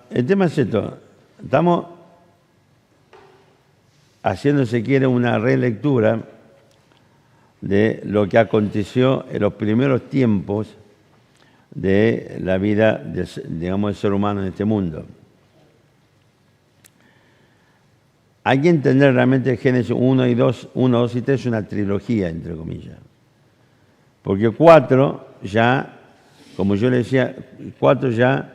el tema es esto. Estamos haciendo, si quiere, una relectura de lo que aconteció en los primeros tiempos de la vida, digamos, del ser humano en este mundo. Hay que entender realmente Génesis 1 y 2, 1, 2 y 3 es una trilogía, entre comillas. Porque 4 ya, como yo le decía, 4 ya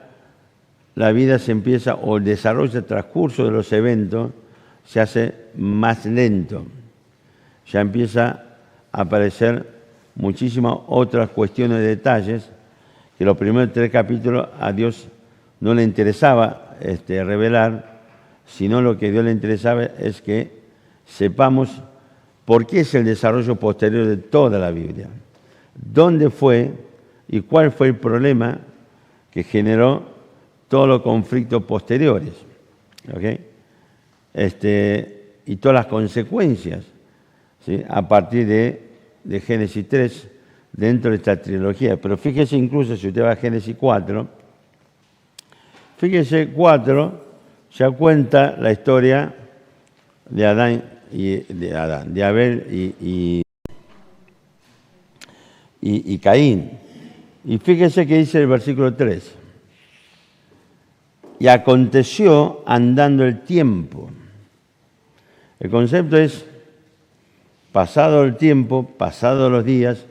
la vida se empieza, o el desarrollo, el transcurso de los eventos se hace más lento. Ya empieza a aparecer muchísimas otras cuestiones de detalles que los primeros 3 capítulos a Dios no le interesaba revelar, sino lo que a Dios le interesaba es que sepamos por qué es el desarrollo posterior de toda la Biblia, dónde fue y cuál fue el problema que generó todos los conflictos posteriores, ¿okay? Y todas las consecuencias, ¿sí? A partir de Génesis 3, dentro de esta trilogía. Pero fíjese incluso, si usted va a Génesis 4, fíjese 4, ya cuenta la historia de de Abel y Caín. Y fíjese que dice el versículo 3. Y aconteció andando el tiempo. El concepto es pasado el tiempo, pasados los días,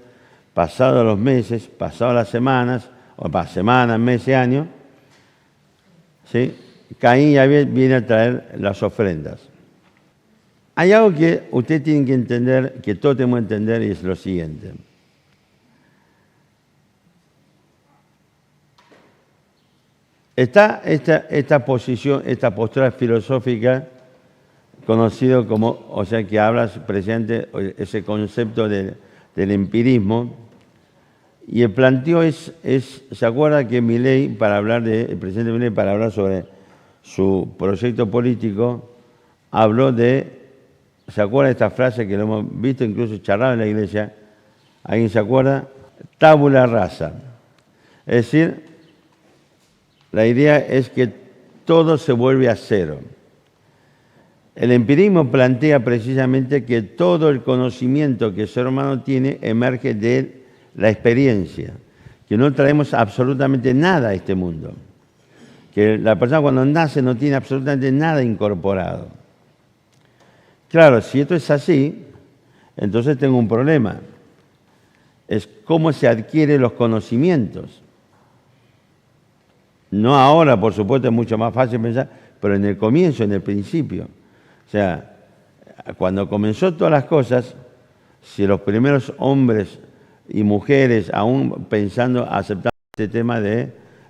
pasados los meses, pasadas las semanas, o para semanas, meses, años, ¿sí? Caín y Abel viene a traer las ofrendas. Hay algo que usted tiene que entender, que todos tenemos que entender, y es lo siguiente. Está esta posición, esta postura filosófica, conocido como, o sea, que habla precisamente ese concepto del empirismo, y el planteo es, ¿se acuerda que Milei, el presidente Milei, para hablar sobre su proyecto político, habló ¿se acuerda de esta frase que lo hemos visto incluso charlado en la iglesia? ¿Alguien se acuerda? Tabula rasa. Es decir, la idea es que todo se vuelve a cero. El empirismo plantea precisamente que todo el conocimiento que el ser humano tiene emerge de la experiencia, que no traemos absolutamente nada a este mundo, que la persona cuando nace no tiene absolutamente nada incorporado. Claro, si esto es así, entonces tengo un problema. Es cómo se adquieren los conocimientos. No ahora, por supuesto, es mucho más fácil pensar, pero en el comienzo, en el principio. O sea, cuando comenzó todas las cosas, si los primeros hombres y mujeres, aún pensando, aceptando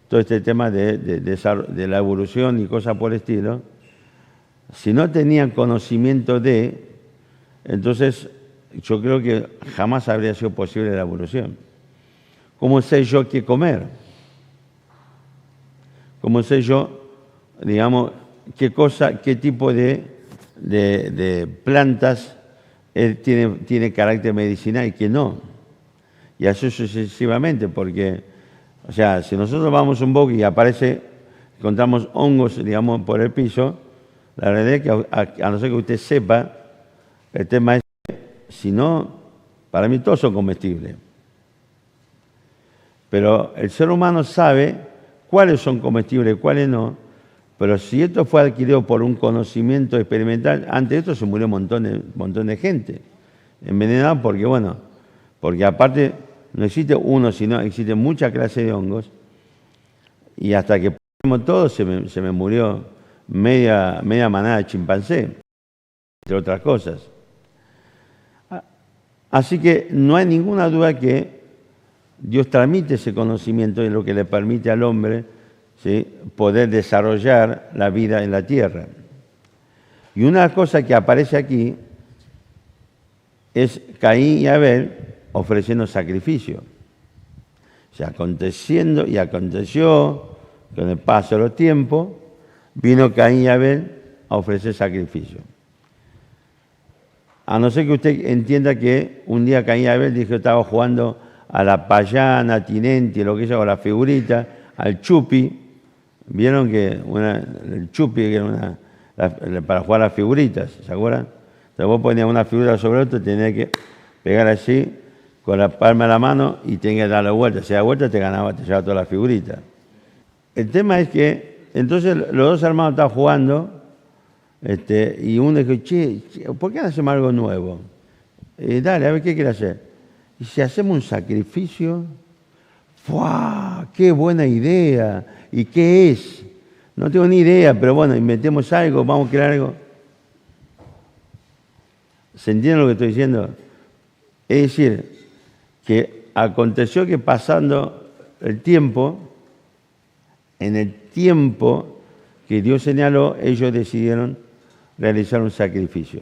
todo este tema de la evolución y cosas por el estilo, si no tenían conocimiento entonces yo creo que jamás habría sido posible la evolución. ¿Cómo sé yo qué comer? ¿Cómo sé yo, digamos, qué tipo de plantas tiene carácter medicinal y qué no? Y así sucesivamente, porque, o sea, si nosotros vamos un poco y encontramos hongos, digamos, por el piso, la realidad es que, a no ser que usted sepa, el tema es, si no, para mí todos son comestibles. Pero el ser humano sabe cuáles son comestibles y cuáles no, pero si esto fue adquirido por un conocimiento experimental, antes de esto se murió un montón de gente envenenada porque aparte no existe uno, sino existen muchas clases de hongos, y hasta que probamos todo se me murió media manada de chimpancé, entre otras cosas. Así que no hay ninguna duda que Dios transmite ese conocimiento y lo que le permite al hombre, ¿sí?, poder desarrollar la vida en la tierra. Y una cosa que aparece aquí es Caín y Abel ofreciendo sacrificio. O sea, aconteció, con el paso de los tiempos, vino Caín y Abel a ofrecer sacrificio. A no ser que usted entienda que un día Caín y Abel dijo que estaba jugando a la payana, tinenti, lo que sea, o la figurita, al chupi, Vieron que el chupi, que era para jugar las figuritas, ¿se acuerdan? Entonces vos ponías una figura sobre otra, tenías que pegar así con la palma de la mano y tenías que dar la vuelta. Si da vuelta te ganaba, te llevaba toda la figurita. El tema es que entonces los dos hermanos estaban jugando y uno dijo, che, ¿por qué no hacemos algo nuevo? Dale, a ver qué quiere hacer. Y si hacemos un sacrificio, ¡fua! ¡Qué buena idea! ¿Y qué es? No tengo ni idea, pero bueno, inventemos algo, vamos a crear algo. ¿Se entiende lo que estoy diciendo? Es decir, que aconteció que pasando el tiempo, en el tiempo que Dios señaló, ellos decidieron realizar un sacrificio.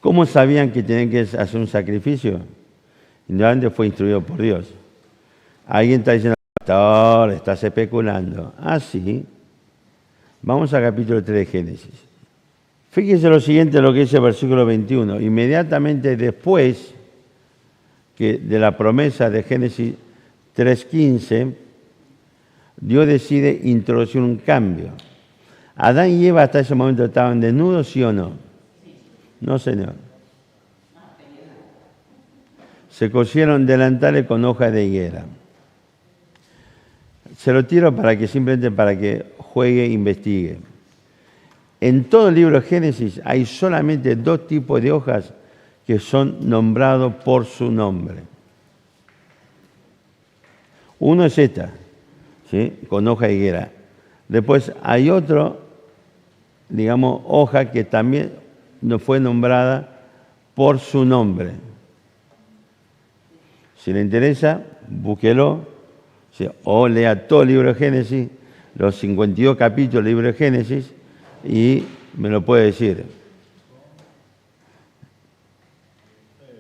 ¿Cómo sabían que tenían que hacer un sacrificio? Indudablemente fue instruido por Dios. Alguien está diciendo, pastor, estás especulando. Ah, sí. Vamos al capítulo 3 de Génesis. Fíjese lo siguiente, lo que dice el versículo 21. Inmediatamente después de la promesa de Génesis 3:15, Dios decide introducir un cambio. ¿Adán y Eva hasta ese momento estaban desnudos, sí o no? No, señor. Se cosieron delantales con hojas de higuera. Se lo tiro simplemente para que juegue e investigue. En todo el libro de Génesis hay solamente 2 tipos de hojas que son nombrados por su nombre. Uno es esta, ¿sí? Con hoja de higuera. Después hay otro, digamos, hoja que también no fue nombrada por su nombre. Si le interesa, búsquelo, ¿sí? O lea todo el libro de Génesis, los 52 capítulos del libro de Génesis, y me lo puede decir.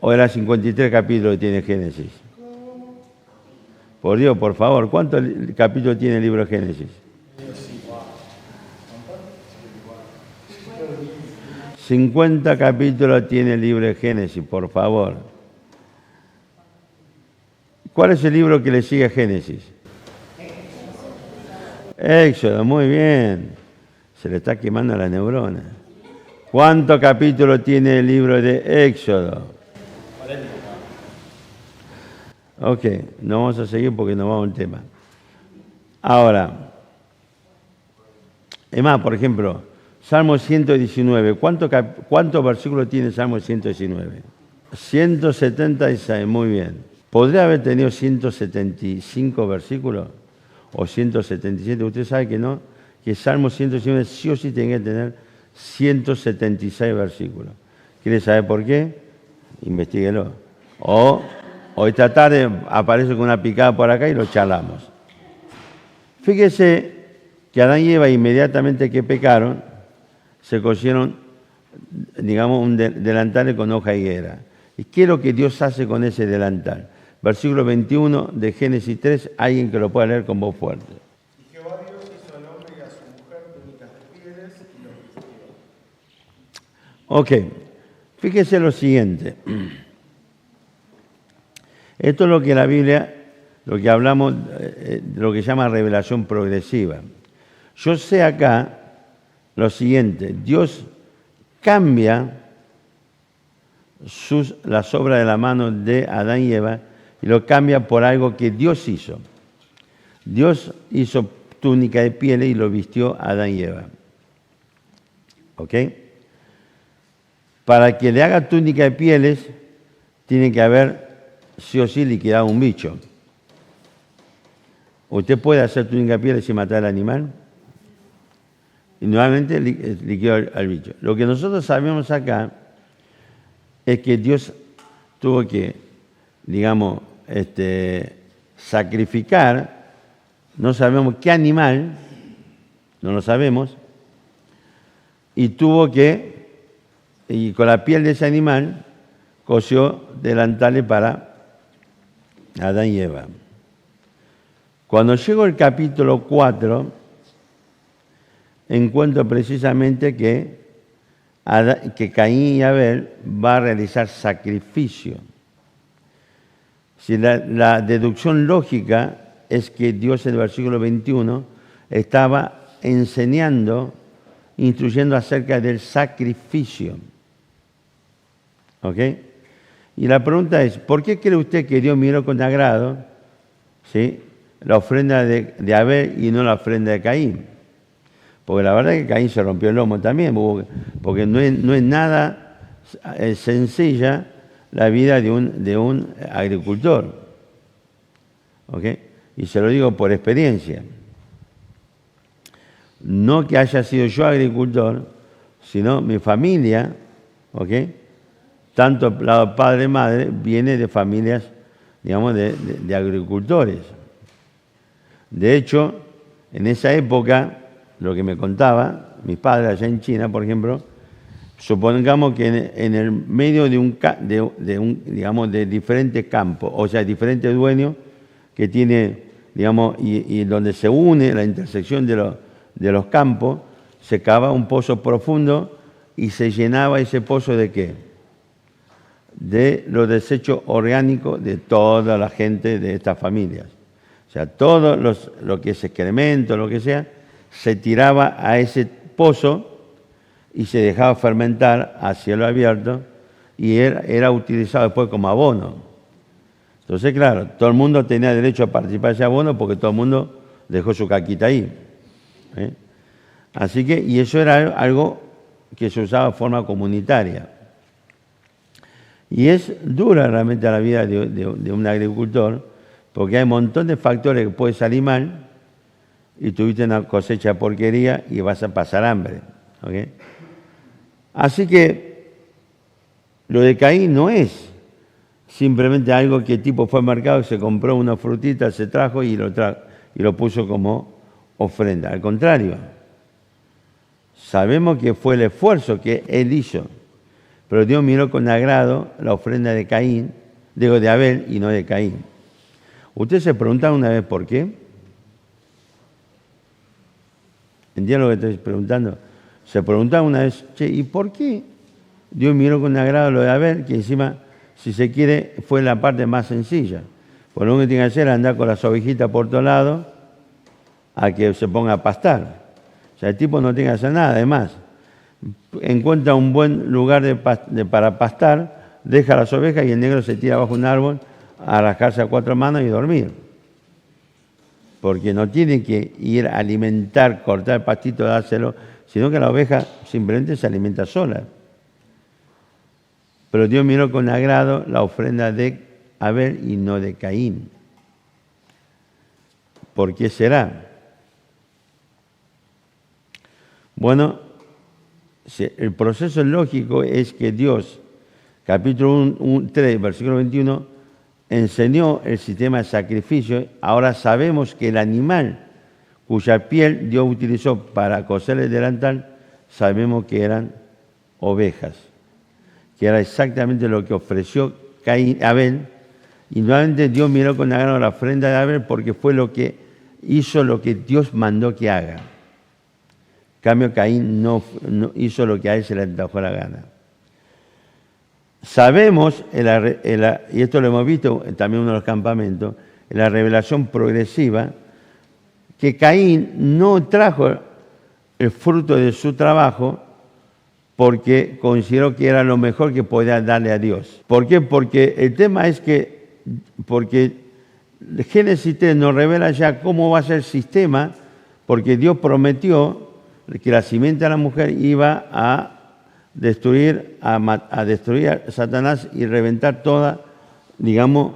O era 53 capítulos que tiene Génesis. Por Dios, por favor, ¿cuántos capítulos tiene el libro de Génesis? 50 capítulos tiene el libro de Génesis, por favor. ¿Cuál es el libro que le sigue a Génesis? Éxodo, muy bien. Se le está quemando la neurona. ¿Cuántos capítulos tiene el libro de Éxodo? Ok, no vamos a seguir porque nos vamos al tema. Ahora, es más, por ejemplo, Salmo 119. ¿Cuántos versículos tiene Salmo 119? 176, muy bien. ¿Podría haber tenido 175 versículos? ¿O 177? Usted sabe que no, que Salmo 119 sí o sí tiene que tener 176 versículos. ¿Quiere saber por qué? Investíguelo. O esta tarde aparece con una picada por acá y lo charlamos. Fíjese que Adán y Eva inmediatamente que pecaron, se cosieron, digamos, un delantal con hoja de higuera. ¿Y qué es lo que Dios hace con ese delantal? Versículo 21 de Génesis 3, alguien que lo pueda leer con voz fuerte. Y Jehová Dios hizo al hombre y a su mujer túnicas de pieles y los vistió. Ok, fíjese lo siguiente. Esto es lo que la Biblia, lo que hablamos, lo que se llama revelación progresiva. Yo sé acá lo siguiente, Dios cambia las obras de la mano de Adán y Eva y lo cambia por algo que Dios hizo. Dios hizo túnica de pieles y lo vistió a Adán y Eva. ¿Ok? Para que le haga túnica de pieles, tiene que haber sí o sí liquidado un bicho. ¿Usted puede hacer túnica de pieles sin matar al animal? Y nuevamente liquidó al bicho. Lo que nosotros sabemos acá es que Dios tuvo que, digamos, sacrificar, no sabemos qué animal, no lo sabemos, y tuvo que, y con la piel de ese animal, cosió delantales para Adán y Eva. Cuando llego al capítulo 4, encuentro precisamente que Caín y Abel va a realizar sacrificio. Si la deducción lógica es que Dios en el versículo 21 estaba enseñando, instruyendo acerca del sacrificio. ¿Ok? Y la pregunta es, ¿por qué cree usted que Dios miró con agrado, ¿sí?, la ofrenda de Abel y no la ofrenda de Caín? Porque la verdad es que Caín se rompió el lomo también, porque no es nada sencilla la vida de un agricultor. ¿Ok? Y se lo digo por experiencia. No que haya sido yo agricultor, sino mi familia, ¿ok?, tanto el lado padre y madre, viene de familias, digamos, de agricultores. De hecho, en esa época, lo que me contaba, mis padres allá en China, por ejemplo, supongamos que en el medio digamos, de diferentes campos, o sea, diferentes dueños que tiene, digamos, y donde se une la intersección de los campos, se cava un pozo profundo y se llenaba ese pozo ¿de qué? De los desechos orgánicos de toda la gente de estas familias. O sea, todo lo que es excremento, lo que sea, se tiraba a ese pozo y se dejaba fermentar a cielo abierto y era utilizado después como abono. Entonces, claro, todo el mundo tenía derecho a participar de ese abono porque todo el mundo dejó su caquita ahí. Así que, y eso era algo que se usaba de forma comunitaria. Y es dura realmente la vida de un agricultor, porque hay un montón de factores que pueden salir mal y tuviste una cosecha de porquería y vas a pasar hambre. ¿Okay? Así que lo de Caín no es simplemente algo que el tipo fue al mercado, se compró una frutita, se trajo y lo puso como ofrenda. Al contrario, sabemos que fue el esfuerzo que él hizo. Pero Dios miró con agrado la ofrenda de Caín, digo de Abel y no de Caín. ¿Ustedes se preguntaron una vez por qué? ¿Entienden lo que estoy preguntando? Se preguntaron una vez, che, ¿y por qué Dios miró con agrado lo de Abel? Que encima, si se quiere, fue la parte más sencilla. Pues lo único que tiene que hacer es andar con las ovejitas por todos lados a que se ponga a pastar. O sea, el tipo no tiene que hacer nada, además. Encuentra un buen lugar para pastar, deja las ovejas y el negro se tira bajo un árbol a rascarse a cuatro manos y dormir. Porque no tiene que ir a alimentar, cortar el pastito, dárselo, sino que la oveja simplemente se alimenta sola. Pero Dios miró con agrado la ofrenda de Abel y no de Caín. ¿Por qué será? Bueno, el proceso lógico es que Dios, capítulo 3, versículo 21, enseñó el sistema de sacrificio. Ahora sabemos que el animal cuya piel Dios utilizó para coser el delantal, sabemos que eran ovejas, que era exactamente lo que ofreció Abel. Y nuevamente Dios miró con agrado la ofrenda de Abel porque fue lo que hizo lo que Dios mandó que haga. En cambio, Caín no hizo lo que a él se le antojó la gana. Sabemos, y esto lo hemos visto también en uno de los campamentos, en la revelación progresiva, que Caín no trajo el fruto de su trabajo porque consideró que era lo mejor que podía darle a Dios. ¿Por qué? Porque el tema es porque Génesis 3 nos revela ya cómo va a ser el sistema, porque Dios prometió que la simiente de la mujer iba a destruir a Satanás y reventar toda, digamos,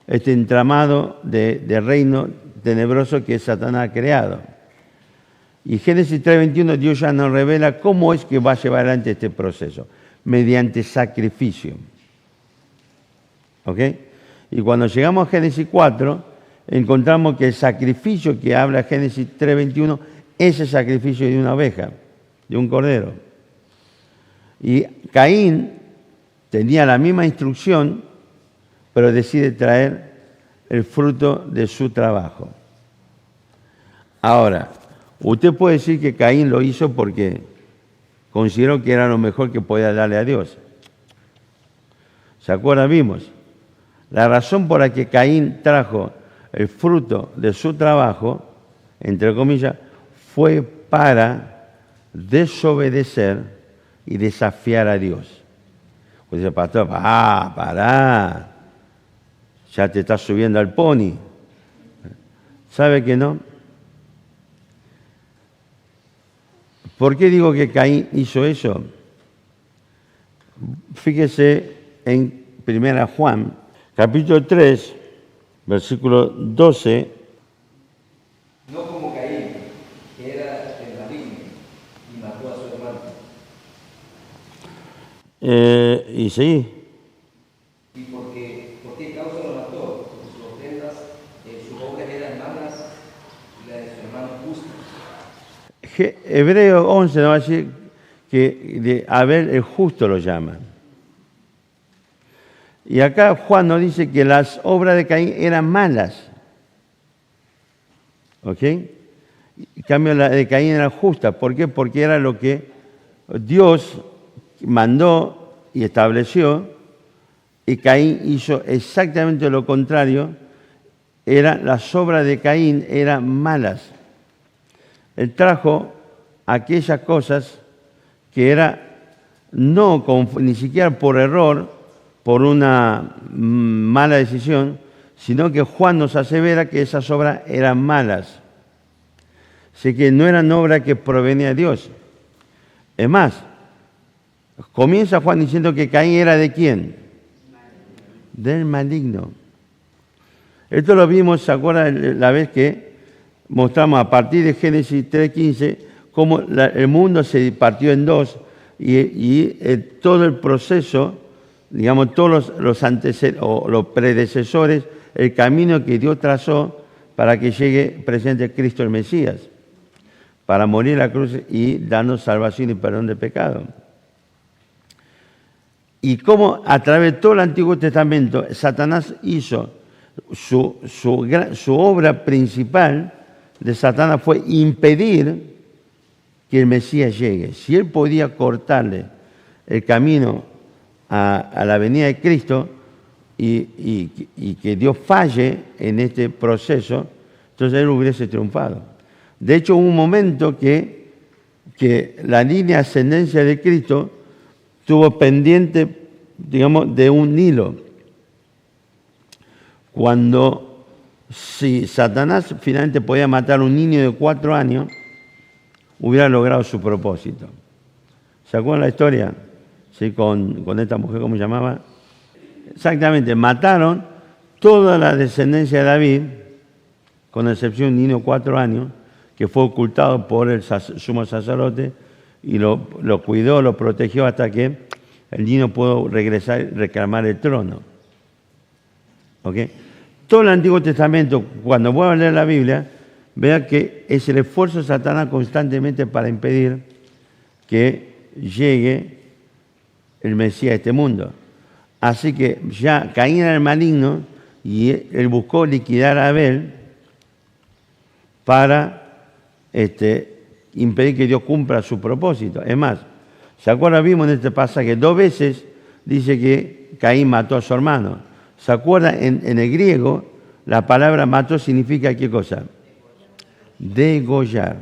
este entramado de reino tenebroso que Satanás ha creado. Y Génesis 3:21 Dios ya nos revela cómo es que va a llevar adelante este proceso, mediante sacrificio. ¿Ok? Y cuando llegamos a Génesis 4, encontramos que el sacrificio que habla Génesis 3:21 es el sacrificio de una oveja, de un cordero. Y Caín tenía la misma instrucción, pero decide traer el fruto de su trabajo. Ahora, usted puede decir que Caín lo hizo porque consideró que era lo mejor que podía darle a Dios. ¿Se acuerdan? Vimos. La razón por la que Caín trajo el fruto de su trabajo, entre comillas, fue para desobedecer y desafiar a Dios. Pues dice, pastor, pará, ya te estás subiendo al pony. ¿Sabe que no? ¿Por qué digo que Caín hizo eso? Fíjese en 1 Juan, capítulo 3, versículo 12. No como Caín, que era el maligno y mató a su hermano. Y sí, ¿Y por qué causa lo mató? Porque sus ofrendas, sus obras eran malas y las de su hermano justas. Hebreo 11 nos va a decir que de Abel el justo lo llama. Y acá Juan nos dice que las obras de Caín eran malas. ¿Ok? En cambio, la de Caín era justa. ¿Por qué? Porque era lo que Dios mandó y estableció, y Caín hizo exactamente lo contrario. Las obras de Caín eran malas. Él trajo aquellas cosas que era ni siquiera por error, por una mala decisión, sino que Juan nos asevera que esas obras eran malas. Así que no eran obras que provenían de Dios. Es más, comienza Juan diciendo que Caín era ¿de quién? Del maligno. Esto lo vimos, ¿se acuerdan la vez que mostramos a partir de Génesis 3:15 cómo el mundo se partió en dos y todo el proceso, digamos, todos los predecesores, el camino que Dios trazó para que llegue presente Cristo el Mesías, para morir en la cruz y darnos salvación y perdón de pecado. Y cómo a través de todo el Antiguo Testamento Satanás hizo su obra principal de Satanás fue impedir que el Mesías llegue. Si él podía cortarle el camino a la venida de Cristo y que Dios falle en este proceso, entonces él hubiese triunfado. De hecho, hubo un momento que la línea de ascendencia de Cristo estuvo pendiente, digamos, de un hilo. Cuando, si Satanás finalmente podía matar a un niño de 4 años, hubiera logrado su propósito. ¿Se acuerdan la historia? ¿Sí? Con esta mujer, ¿cómo se llamaba? Exactamente, mataron toda la descendencia de David, con excepción de un niño de 4 años, que fue ocultado por el sumo sacerdote, y lo cuidó, lo protegió hasta que el niño pudo regresar y reclamar el trono. ¿Ok? Todo el Antiguo Testamento, cuando vuelva a leer la Biblia, vea que es el esfuerzo de Satanás constantemente para impedir que llegue el Mesías a este mundo. Así que ya Caín era el maligno y él buscó liquidar a Abel para impedir que Dios cumpla su propósito. Es más, ¿se acuerdan? Vimos en este pasaje 2 veces dice que Caín mató a su hermano. ¿Se acuerdan? En el griego la palabra mató significa ¿qué cosa? Degollar.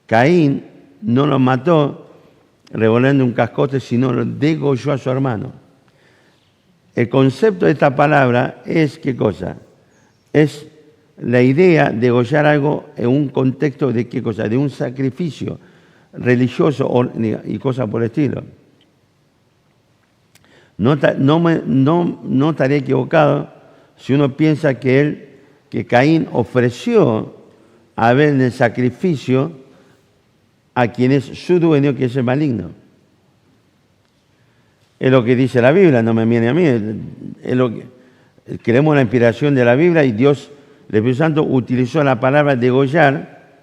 Caín no lo mató revolviendo un cascote, sino lo degolló a su hermano. El concepto de esta palabra es ¿qué cosa? Es la idea de degollar algo en un contexto de ¿qué cosa? De un sacrificio religioso y cosas por el estilo. No estaría equivocado si uno piensa que Caín ofreció a Abel en el sacrificio a quien es su dueño, que es el maligno. Es lo que dice la Biblia, no me viene a mí. Es lo que creemos en la inspiración de la Biblia, y Dios, el Espíritu Santo, utilizó la palabra degollar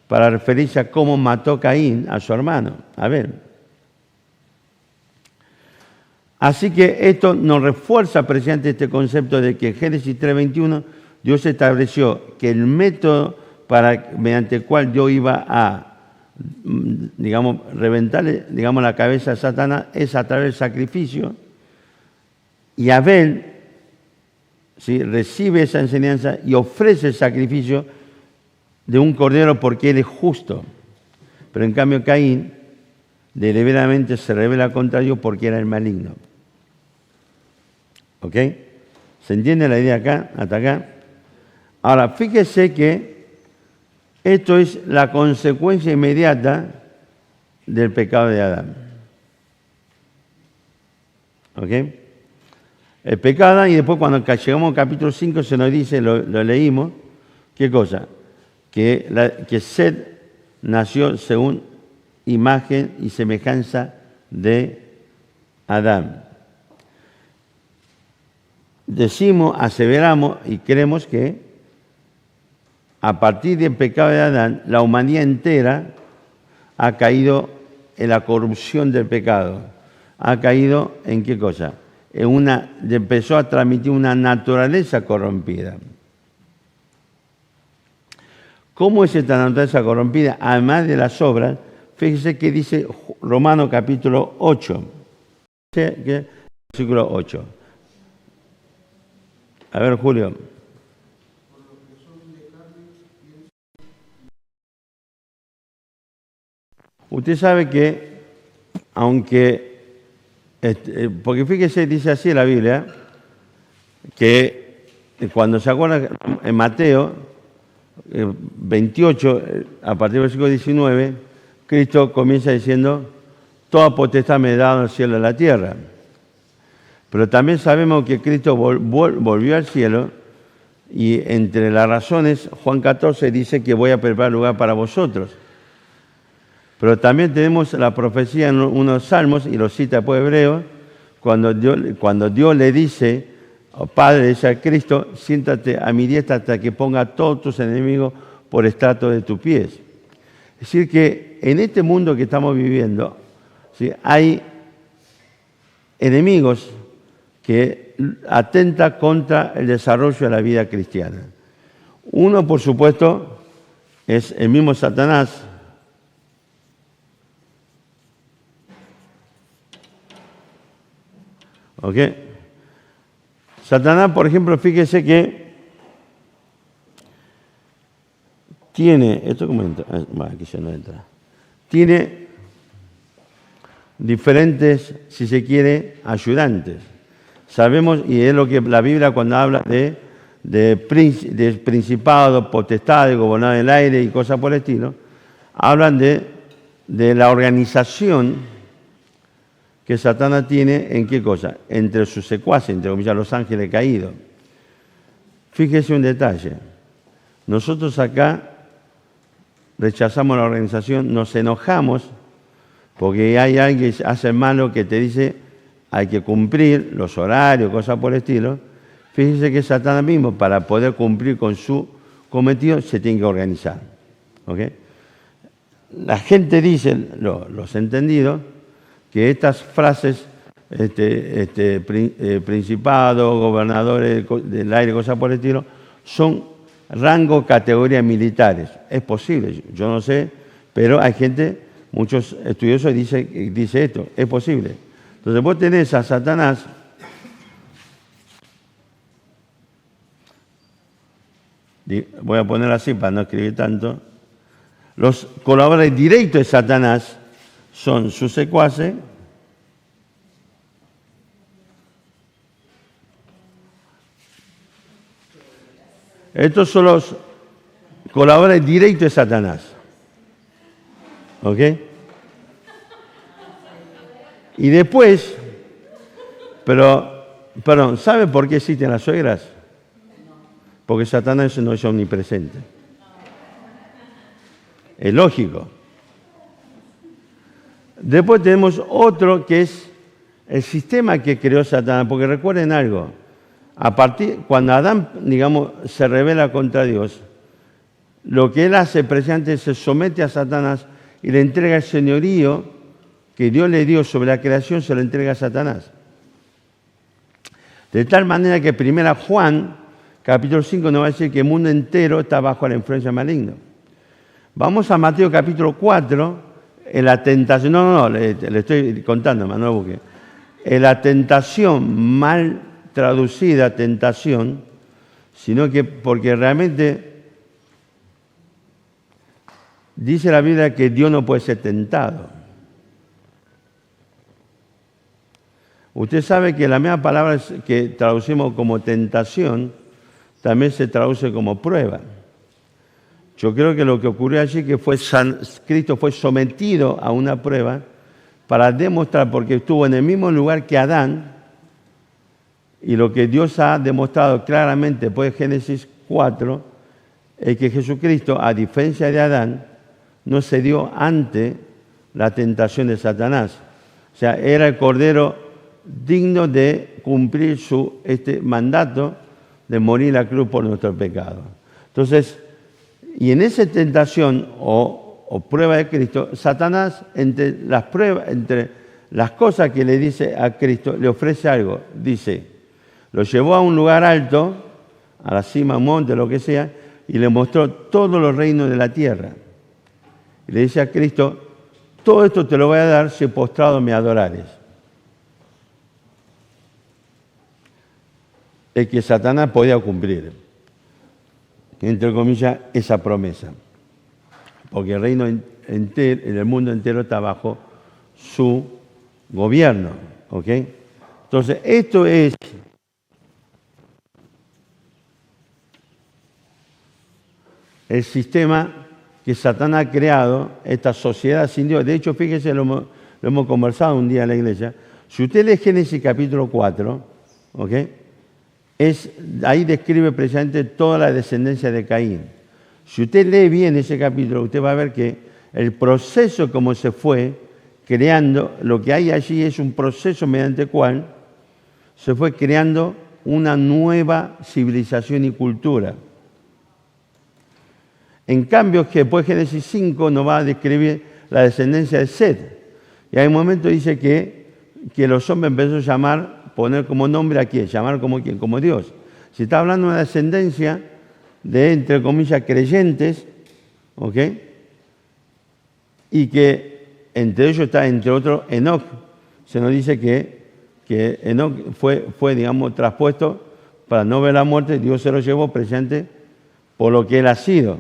para referirse a cómo mató Caín a su hermano, Abel. Así que esto nos refuerza precisamente este concepto de que en Génesis 3:21 Dios estableció que el método mediante el cual yo iba a, digamos, reventarle, digamos, la cabeza a Satanás es a través del sacrificio, y Abel ¿sí?, recibe esa enseñanza y ofrece el sacrificio de un cordero porque él es justo. Pero en cambio Caín deliberadamente se rebela contra Dios porque era el maligno. ¿Ok? ¿Se entiende la idea acá, hasta acá? Ahora, fíjese que esto es la consecuencia inmediata del pecado de Adán. ¿Ok? El pecado de Adán, y después cuando llegamos al capítulo 5 se nos dice, lo leímos, ¿qué cosa? Que Set nació según imagen y semejanza de Adán. Decimos, aseveramos y creemos que a partir del pecado de Adán, la humanidad entera ha caído en la corrupción del pecado. ¿Ha caído en qué cosa? Empezó a transmitir una naturaleza corrompida. ¿Cómo es esta naturaleza corrompida? Además de las obras, fíjese que dice Romanos capítulo 8. Versículo 8. A ver, Julio. Usted sabe que, aunque, porque fíjese, dice así la Biblia, que cuando se acuerda en Mateo 28, a partir del versículo 19, Cristo comienza diciendo, toda potestad me he dado en el cielo y en la tierra. Pero también sabemos que Cristo volvió al cielo y entre las razones, Juan 14 dice que voy a preparar lugar para vosotros. Pero también tenemos la profecía en unos salmos, y lo cita por Hebreo, cuando Dios le dice, oh, Padre, dice a Cristo, siéntate a mi diestra hasta que ponga a todos tus enemigos por estrato de tus pies. Es decir, que en este mundo que estamos viviendo, ¿sí?, hay enemigos que atentan contra el desarrollo de la vida cristiana. Uno, por supuesto, es el mismo Satanás. ¿Ok? Satanás, por ejemplo, fíjese que tiene, ¿esto cómo entra? Aquí ya no entra. Tiene diferentes, si se quiere, ayudantes. Sabemos, y es lo que la Biblia cuando habla de principado, potestad, de gobernar el aire y cosas por el estilo, hablan de la organización que Satanás tiene en qué cosa, entre sus secuaces, entre comillas, los ángeles caídos. Fíjese un detalle, nosotros acá rechazamos la organización, nos enojamos porque hay alguien que hace malo que te dice hay que cumplir los horarios, cosas por el estilo. Fíjese que Satanás mismo, para poder cumplir con su cometido, se tiene que organizar. ¿Okay? La gente dice, los entendidos, que estas frases, principado, gobernadores del aire, cosas por el estilo, son rango, categorías militares. Es posible, yo no sé, pero hay gente, muchos estudiosos dice esto, es posible. Entonces vos tenés a Satanás voy a poner así para no escribir tanto, los colaboradores directos de Satanás son sus secuaces, estos son los colaboradores directos de Satanás. ¿Ok? Y después, perdón, ¿sabe por qué existen las suegras? Porque Satanás no es omnipresente. Es lógico. Después tenemos otro que es el sistema que creó Satanás, porque recuerden algo, cuando Adán, digamos, se rebela contra Dios, lo que él hace precisamente se somete a Satanás y le entrega el señorío que Dios le dio sobre la creación, se lo entrega a Satanás. De tal manera que 1 Juan, capítulo 5, nos va a decir que el mundo entero está bajo la influencia maligna. Vamos a Mateo capítulo 4, en la tentación, le estoy contando, no lo busqué. En la tentación, mal traducida tentación, sino que porque realmente dice la Biblia que Dios no puede ser tentado. Usted sabe que la misma palabra que traducimos como tentación también se traduce como prueba. Yo creo que lo que ocurrió allí que Cristo fue sometido a una prueba para demostrar, porque estuvo en el mismo lugar que Adán, y lo que Dios ha demostrado claramente después de Génesis 4 es que Jesucristo, a diferencia de Adán, no cedió ante la tentación de Satanás. O sea, era el Cordero digno de cumplir este mandato de morir en la cruz por nuestro pecado. Entonces, y en esa tentación o prueba de Cristo, Satanás, entre las cosas que le dice a Cristo, le ofrece algo. Dice, lo llevó a un lugar alto, a la cima, un monte, lo que sea, y le mostró todos los reinos de la tierra. Y le dice a Cristo, todo esto te lo voy a dar si postrado me adorares. Es que Satanás podía cumplir, entre comillas, esa promesa. Porque el reino entero, el mundo entero está bajo su gobierno. ¿Ok? Entonces, esto es el sistema que Satanás ha creado, esta sociedad sin Dios. De hecho, fíjese, lo hemos conversado un día en la iglesia. Si usted lee Génesis capítulo 4, ¿ok? Ahí describe precisamente toda la descendencia de Caín. Si usted lee bien ese capítulo, usted va a ver que el proceso como se fue creando, lo que hay allí es un proceso mediante el cual se fue creando una nueva civilización y cultura. En cambio, que después Génesis 5 nos va a describir la descendencia de Set. Y hay un momento dice que los hombres empezaron a llamar, poner como nombre a quién, llamar como quién, como Dios. Si está hablando de una descendencia de, entre comillas, creyentes, ¿ok? Y que entre ellos está, entre otros, Enoc. Se nos dice que Enoc fue, digamos, traspuesto para no ver la muerte, Dios se lo llevó presente por lo que él ha sido.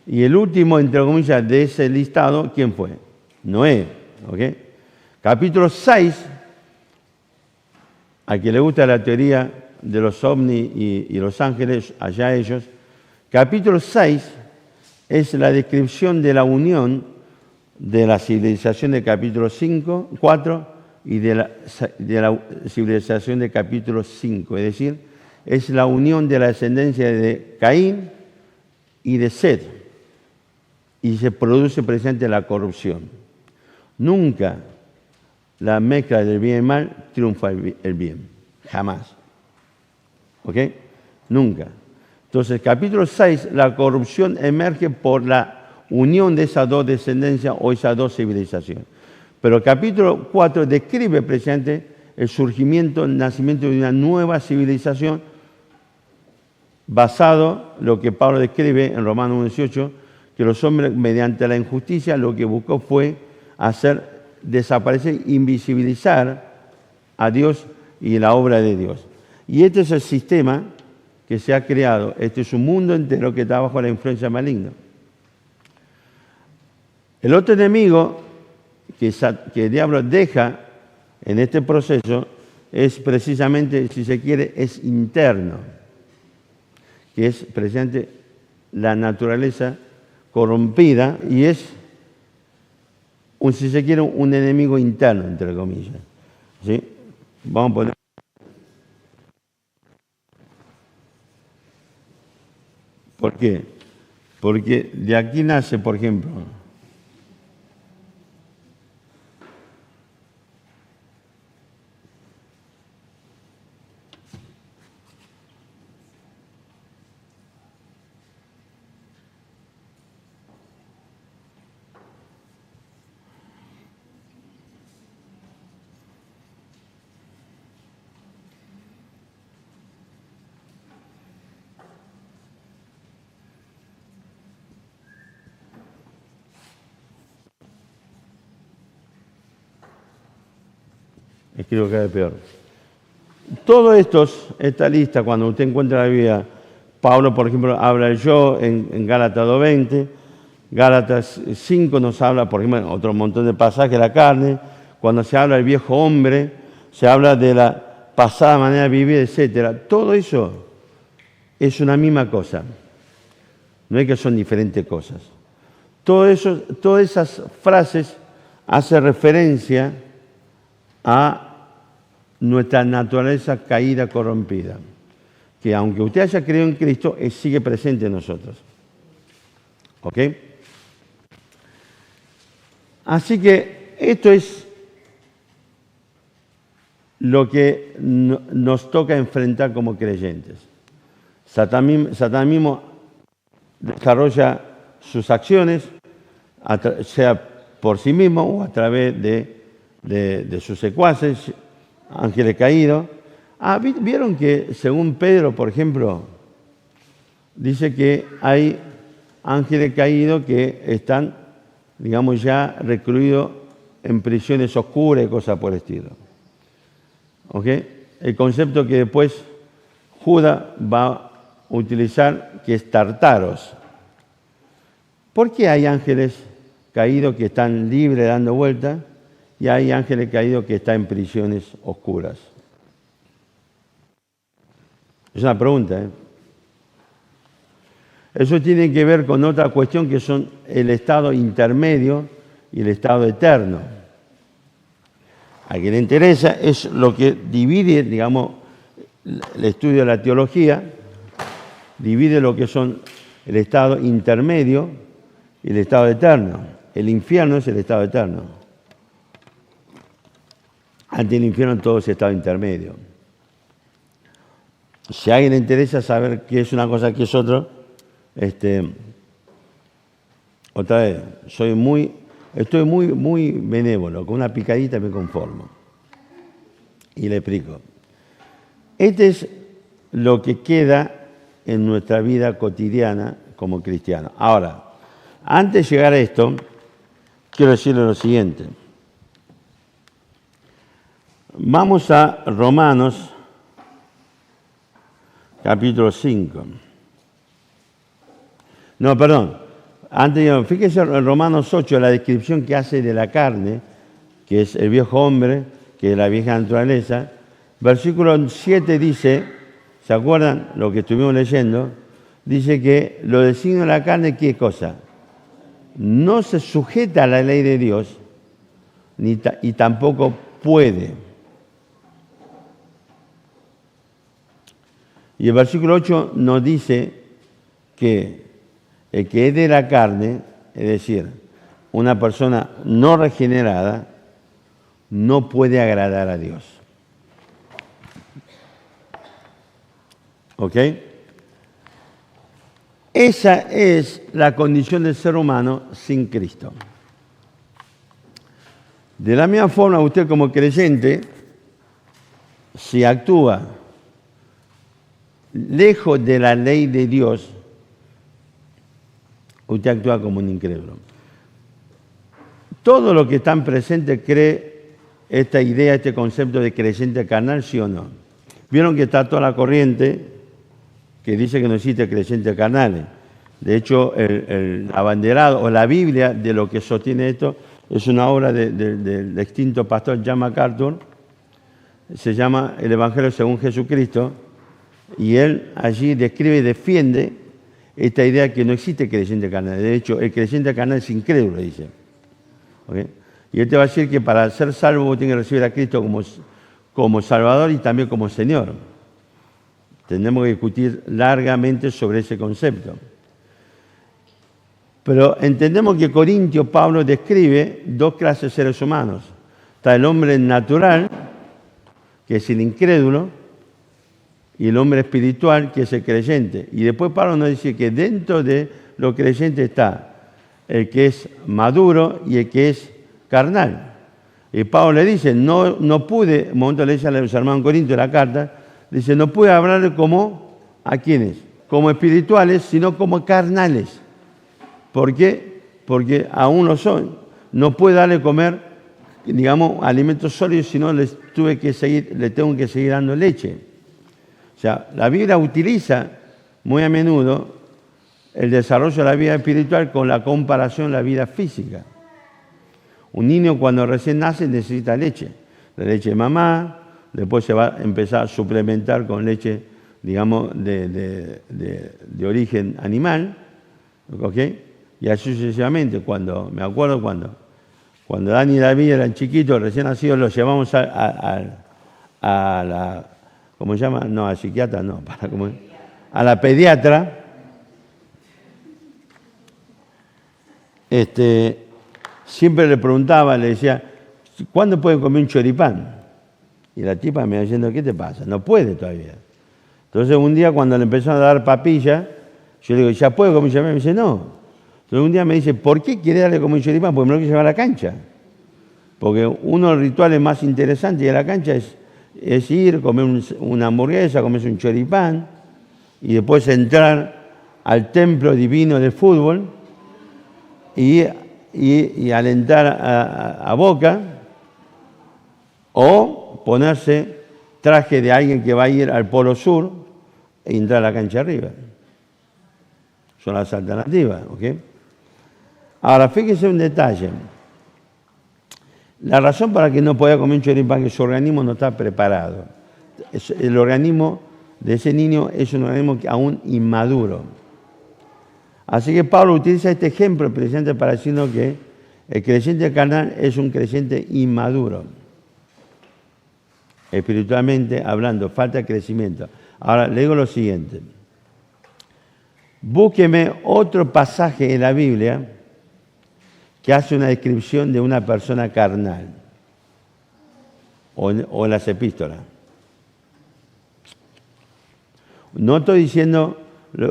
Y el último, entre comillas, de ese listado, ¿quién fue? Noé, ¿ok? Capítulo 6, a quien le gusta la teoría de los ovnis y los ángeles, allá ellos. Capítulo 6 es la descripción de la unión de la civilización del capítulo 4 y de la civilización del capítulo 5. Es decir, es la unión de la descendencia de Caín y de Set. Y se produce presente la corrupción. Nunca la mezcla del bien y el mal triunfa el bien. Jamás. ¿Ok? Nunca. Entonces, capítulo 6, la corrupción emerge por la unión de esas dos descendencias o esas dos civilizaciones. Pero el capítulo 4 describe precisamente el surgimiento, el nacimiento de una nueva civilización basado en lo que Pablo describe en Romanos 1:18, que los hombres mediante la injusticia lo que buscó fue hacer desaparecer, invisibilizar a Dios y la obra de Dios. Y este es el sistema que se ha creado. Este es un mundo entero que está bajo la influencia maligna. El otro enemigo que el diablo deja en este proceso es precisamente, si se quiere, es interno, que es precisamente la naturaleza corrompida y es, si se quiere, un enemigo interno, entre comillas. ¿Sí? Vamos a poner. ¿Por qué? Porque de aquí nace, por ejemplo, escribo cada vez peor. Todo esta lista, cuando usted encuentra la Biblia, Pablo, por ejemplo, habla del yo en Gálatas 2:20. Gálatas 5 nos habla, por ejemplo, en otro montón de pasajes, de la carne. Cuando se habla del viejo hombre, se habla de la pasada manera de vivir, etc. Todo eso es una misma cosa. No es que son diferentes cosas. Todo eso, todas esas frases hacen referencia a nuestra naturaleza caída, corrompida, que aunque usted haya creído en Cristo, sigue presente en nosotros. ¿Ok? Así que esto es lo que nos toca enfrentar como creyentes. Satán mismo desarrolla sus acciones, sea por sí mismo o a través de sus secuaces, ángeles caídos. ¿Vieron que según Pedro, por ejemplo, dice que hay ángeles caídos que están, digamos, ya recluidos en prisiones oscuras y cosas por el estilo? ¿Ok? El concepto que después Judas va a utilizar, que es Tartaros. ¿Por qué hay ángeles caídos que están libres dando vueltas y hay ángeles caídos que están en prisiones oscuras? Es una pregunta, ¿eh? Eso tiene que ver con otra cuestión que son el estado intermedio y el estado eterno. A quien le interesa es lo que divide, digamos, el estudio de la teología, divide lo que son el estado intermedio y el estado eterno. El infierno es el estado eterno. Ante el infierno todo es estado intermedio. Si a alguien le interesa saber qué es una cosa, qué es otro, otra vez, estoy muy benévolo, con una picadita me conformo. Y le explico. Este es lo que queda en nuestra vida cotidiana como cristianos. Ahora, antes de llegar a esto, quiero decirle lo siguiente. Vamos a Romanos, capítulo 5. No, perdón. Antes, fíjese en Romanos 8, la descripción que hace de la carne, que es el viejo hombre, que es la vieja naturaleza. Versículo 7 dice, ¿se acuerdan lo que estuvimos leyendo? Dice que lo del signo de la carne, ¿qué cosa? No se sujeta a la ley de Dios y tampoco puede. Y el versículo 8 nos dice que el que es de la carne, es decir, una persona no regenerada, no puede agradar a Dios. ¿Ok? Esa es la condición del ser humano sin Cristo. De la misma forma, usted como creyente, si actúa lejos de la ley de Dios, usted actúa como un incrédulo. Todo lo que están presentes cree esta idea, este concepto de creyente carnal, ¿sí o no? Vieron que está toda la corriente que dice que no existe creyentes carnales. De hecho, el abanderado o la Biblia de lo que sostiene esto es una obra del extinto pastor John MacArthur. Se llama El Evangelio según Jesucristo. Y él allí describe y defiende esta idea que no existe creyente carnal. De hecho, el creyente carnal es incrédulo, dice. ¿Okay? Y él te va a decir que para ser salvo vos tienes que recibir a Cristo como Salvador y también como Señor. Tenemos que discutir largamente sobre ese concepto. Pero entendemos que Corintio Pablo describe dos clases de seres humanos. Está el hombre natural, que es el incrédulo, y el hombre espiritual, que es el creyente. Y después Pablo nos dice que dentro de los creyentes está el que es maduro y el que es carnal. Y Pablo le dice, no pude, un momento le dice a los hermanos Corintios la carta, dice, no pude hablar como, ¿a quiénes? Como espirituales, sino como carnales. ¿Por qué? Porque aún lo son. No puede darle comer, digamos, alimentos sólidos, sino le tengo que seguir dando leche. O sea, la Biblia utiliza muy a menudo el desarrollo de la vida espiritual con la comparación de la vida física. Un niño cuando recién nace necesita leche, la leche de mamá, después se va a empezar a suplementar con leche, digamos, de origen animal, ¿ok? Y así sucesivamente. Me acuerdo cuando Dani y David eran chiquitos, recién nacidos, los llevamos a la, ¿cómo se llama? No, a psiquiatra, no, a la pediatra. Siempre le preguntaba, le decía, ¿cuándo puede comer un choripán? Y la tipa me iba diciendo, ¿qué te pasa? No puede todavía. Entonces un día cuando le empezaron a dar papilla, yo le digo, ¿ya puede comer un choripán? Y me dice, no. Entonces un día me dice, ¿por qué quiere darle comer un choripán? Porque me lo quiere llevar a la cancha. Porque uno de los rituales más interesantes de la cancha es ir, comer una hamburguesa, comerse un choripán, y después entrar al templo divino del fútbol y alentar a Boca, o ponerse traje de alguien que va a ir al Polo Sur e entrar a la cancha arriba. Son las alternativas, ¿ok? Ahora, fíjese un detalle. La razón para que no pueda comer un choripán es que su organismo no está preparado. El organismo de ese niño es un organismo aún inmaduro. Así que Pablo utiliza este ejemplo precisamente para decirnos que el creyente carnal es un creyente inmaduro. Espiritualmente hablando, falta crecimiento. Ahora, le digo lo siguiente. Búsqueme otro pasaje en la Biblia que hace una descripción de una persona carnal, o en las epístolas. No estoy diciendo,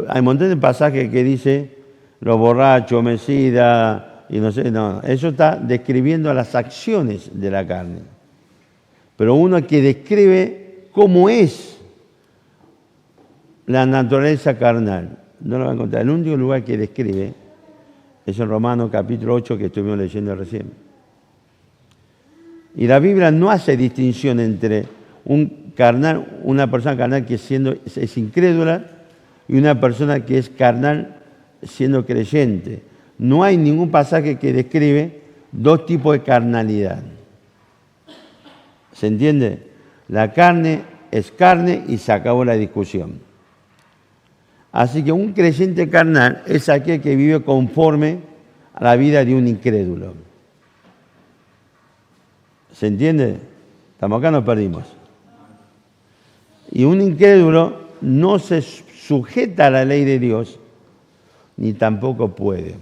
hay un montón de pasajes que dice los borrachos, homicidas, y no sé, no, eso está describiendo las acciones de la carne. Pero uno que describe cómo es la naturaleza carnal, no lo va a encontrar. El único lugar que describe es en Romanos capítulo 8 que estuvimos leyendo recién. Y la Biblia no hace distinción entre una persona carnal que es incrédula y una persona que es carnal siendo creyente. No hay ningún pasaje que describe dos tipos de carnalidad. ¿Se entiende? La carne es carne y se acabó la discusión. Así que un creyente carnal es aquel que vive conforme a la vida de un incrédulo. ¿Se entiende? Estamos acá, nos perdimos. Y un incrédulo no se sujeta a la ley de Dios, ni tampoco puede.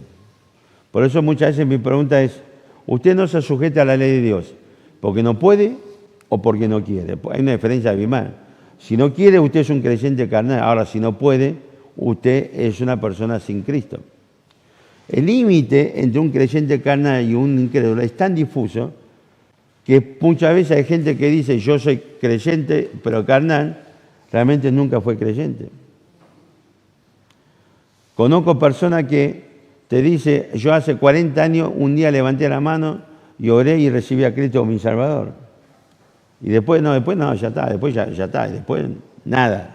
Por eso muchas veces mi pregunta es, ¿usted no se sujeta a la ley de Dios porque no puede o porque no quiere? Hay una diferencia abismal. Si no quiere, usted es un creyente carnal. Ahora, si no puede, usted es una persona sin Cristo. El límite entre un creyente carnal y un incrédulo es tan difuso que muchas veces hay gente que dice yo soy creyente pero carnal, realmente nunca fue creyente. Conozco personas que te dicen yo hace 40 años un día levanté la mano y oré y recibí a Cristo como mi Salvador. Y después no, ya está, después ya está, y después nada.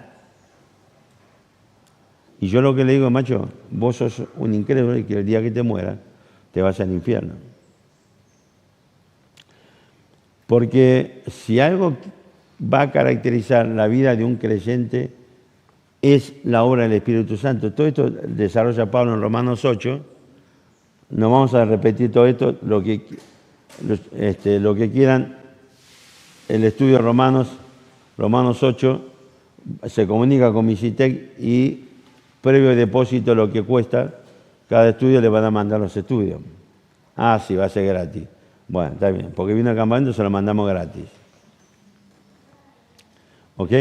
Y yo lo que le digo, macho, vos sos un incrédulo y que el día que te mueras te vas al infierno. Porque si algo va a caracterizar la vida de un creyente es la obra del Espíritu Santo. Todo esto desarrolla Pablo en Romanos 8. No vamos a repetir todo esto, lo que quieran, el estudio de Romanos 8, se comunica con Misitec y previo depósito lo que cuesta, cada estudio le van a mandar los estudios. Ah, sí, va a ser gratis. Bueno, está bien, porque vino al campamento se lo mandamos gratis. ¿Ok?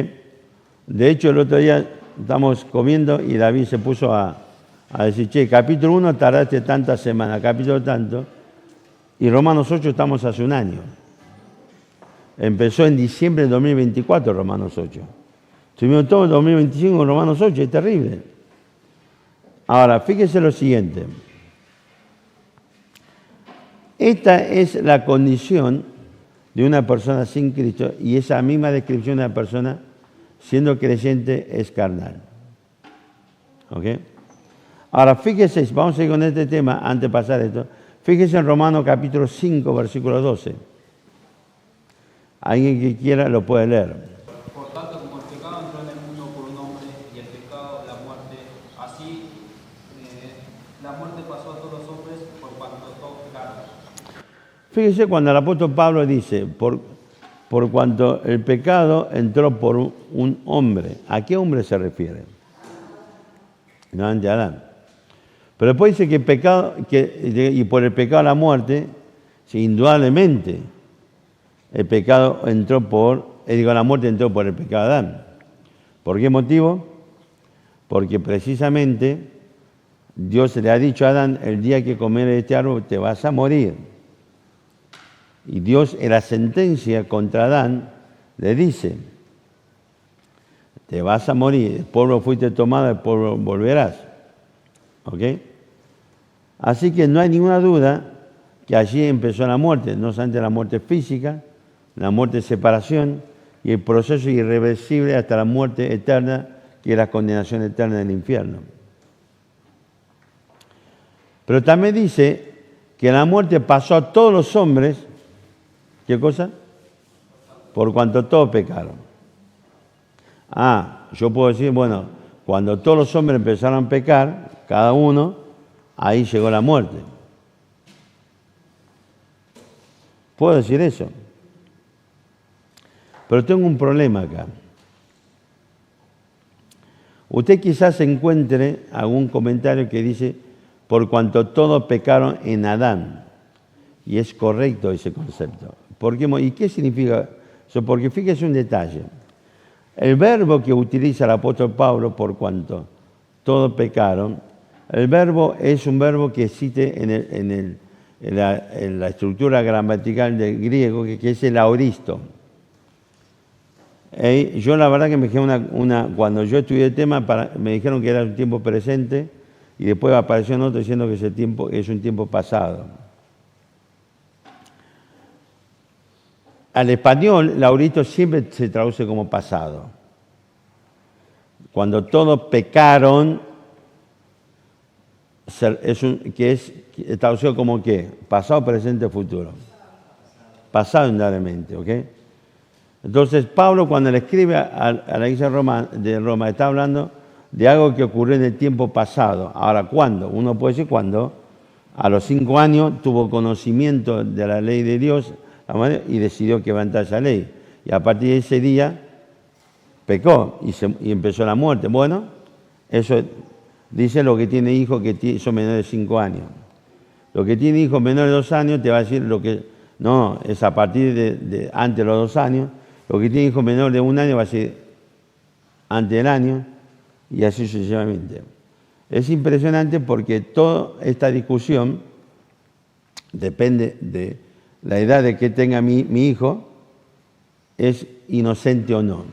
De hecho, el otro día estamos comiendo y David se puso a decir, che, capítulo 1 tardaste tantas semanas, capítulo tanto, y Romanos 8 estamos hace un año. Empezó en diciembre de 2024 Romanos 8. Estuvimos todo el 2025 en Romanos 8, es terrible. Ahora, fíjese lo siguiente. Esta es la condición de una persona sin Cristo y esa misma descripción de una persona siendo creyente es carnal. ¿Ok? Ahora, fíjese, vamos a ir con este tema antes de pasar esto. Fíjese en Romanos capítulo 5, versículo 12. Alguien que quiera lo puede leer. Por tanto, como el pecado entró en el mundo por un hombre y el pecado la muerte, así la muerte pasó a todos los hombres por cuanto todos pecaron. Fíjese cuando el apóstol Pablo dice, por cuanto el pecado entró por un hombre. ¿A qué hombre se refiere? No ante Adán. Pero después dice que el pecado, y por el pecado la muerte, sí, indudablemente el pecado entró la muerte entró por el pecado de Adán. ¿Por qué motivo? Porque precisamente Dios le ha dicho a Adán, el día que comeres este árbol te vas a morir. Y Dios en la sentencia contra Adán le dice, te vas a morir, el polvo fuiste tomado, el polvo volverás. ¿Ok? Así que no hay ninguna duda que allí empezó la muerte, no solamente la muerte física, la muerte de separación y el proceso irreversible hasta la muerte eterna, que es la condenación eterna del infierno. Pero también dice que la muerte pasó a todos los hombres, ¿qué cosa? Por cuanto todos pecaron. Yo puedo decir, bueno, cuando todos los hombres empezaron a pecar, cada uno, ahí llegó la muerte. Puedo decir eso. Pero tengo un problema acá. Usted quizás encuentre algún comentario que dice, por cuanto todos pecaron en Adán. Y es correcto ese concepto. ¿Y qué significa eso? Porque fíjese un detalle. El verbo que utiliza el apóstol Pablo, por cuanto todos pecaron, el verbo es un verbo que existe en la estructura gramatical del griego, que es el aoristo. Yo la verdad que me dije cuando yo estudié el tema, me dijeron que era un tiempo presente y después apareció en otro diciendo que ese tiempo es un tiempo pasado. Al español, el aoristo siempre se traduce como pasado. Cuando todos pecaron, es traducido como ¿qué? Pasado, presente, futuro. Pasado indudablemente, ¿ok? Entonces, Pablo, cuando le escribe a la iglesia de Roma, está hablando de algo que ocurrió en el tiempo pasado. Ahora, ¿cuándo? Uno puede decir cuándo. A los 5 años tuvo conocimiento de la ley de Dios y decidió quebrantar esa ley. Y a partir de ese día pecó y empezó la muerte. Bueno, eso dice lo que tiene hijos que son menores de 5 años. Lo que tiene hijos menores de 2 años te va a decir lo que... No, es a partir de antes de los 2 años. Lo que tiene hijos menores de 1 año va a ser antes del año y así sucesivamente. Es impresionante porque toda esta discusión depende de la edad de que tenga mi hijo, es inocente o no.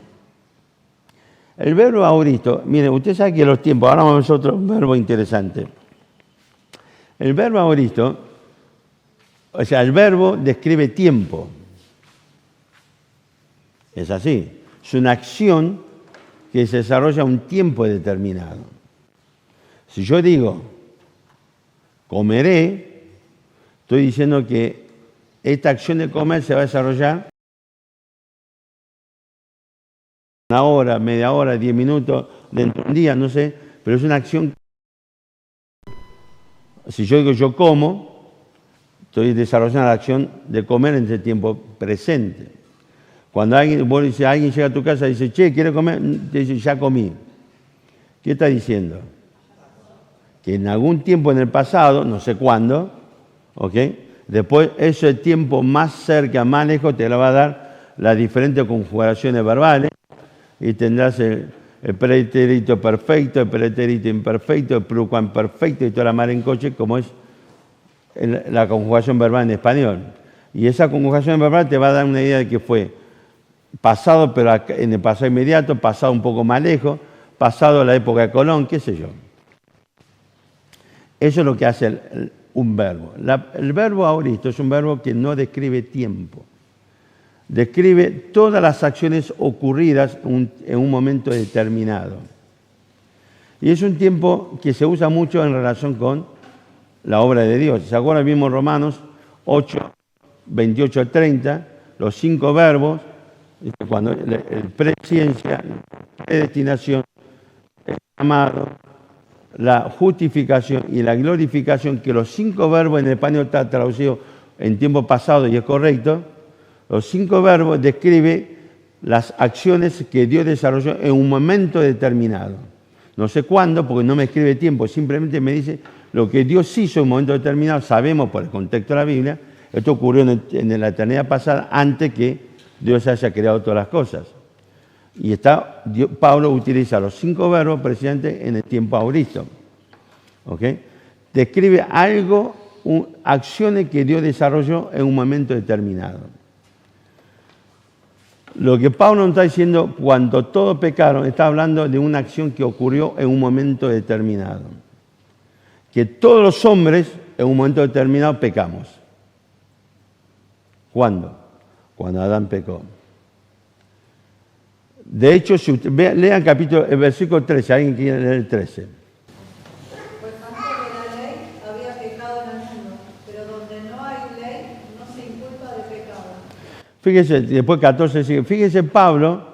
El verbo aoristo, mire, usted sabe que los tiempos, ahora vamos a ver otro verbo interesante. El verbo aoristo, o sea, el verbo describe tiempo. Es así. Es una acción que se desarrolla un tiempo determinado. Si yo digo, comeré, estoy diciendo que esta acción de comer se va a desarrollar 1 hora, media hora, 10 minutos, dentro de un día, no sé, pero es una acción. Si yo digo yo como, estoy desarrollando la acción de comer en ese tiempo presente. Cuando alguien llega a tu casa y dice, che, ¿quiere comer? Te dice, ya comí. ¿Qué está diciendo? Que en algún tiempo en el pasado, no sé cuándo, ¿ok? Después, ese tiempo más cerca, más lejos, te lo va a dar las diferentes conjugaciones verbales y tendrás el pretérito perfecto, el pretérito imperfecto, el plucuamperfecto y toda la mar en coche, como es la conjugación verbal en español. Y esa conjugación verbal te va a dar una idea de que fue pasado, pero en el pasado inmediato, pasado un poco más lejos, pasado a la época de Colón, qué sé yo. Eso es lo que hace un verbo. El verbo aoristo es un verbo que no describe tiempo. Describe todas las acciones ocurridas en un momento determinado. Y es un tiempo que se usa mucho en relación con la obra de Dios. ¿Se acuerdan? Vimos Romanos 8, 28 al 30, los 5 verbos, cuando el presciencia, predestinación, el llamado, la justificación y la glorificación, que los 5 verbos en el español está traducido en tiempo pasado y es correcto, los 5 verbos describen las acciones que Dios desarrolló en un momento determinado. No sé cuándo, porque no me escribe tiempo, simplemente me dice lo que Dios hizo en un momento determinado. Sabemos por el contexto de la Biblia, esto ocurrió en la eternidad pasada, antes que Dios haya creado todas las cosas. Y Pablo utiliza los 5 verbos precisamente en el tiempo auristo. ¿Ok? Describe algo, acciones que Dios desarrolló en un momento determinado. Lo que Pablo no está diciendo, cuando todos pecaron, está hablando de una acción que ocurrió en un momento determinado. Que todos los hombres en un momento determinado pecamos. ¿Cuándo? Cuando Adán pecó. De hecho, si lean el versículo 13, alguien quiere leer el 13. Pues antes de la ley había pecado en el mundo, pero donde no hay ley no se inculpa de pecado. Fíjese, después 14 sigue. Fíjese, Pablo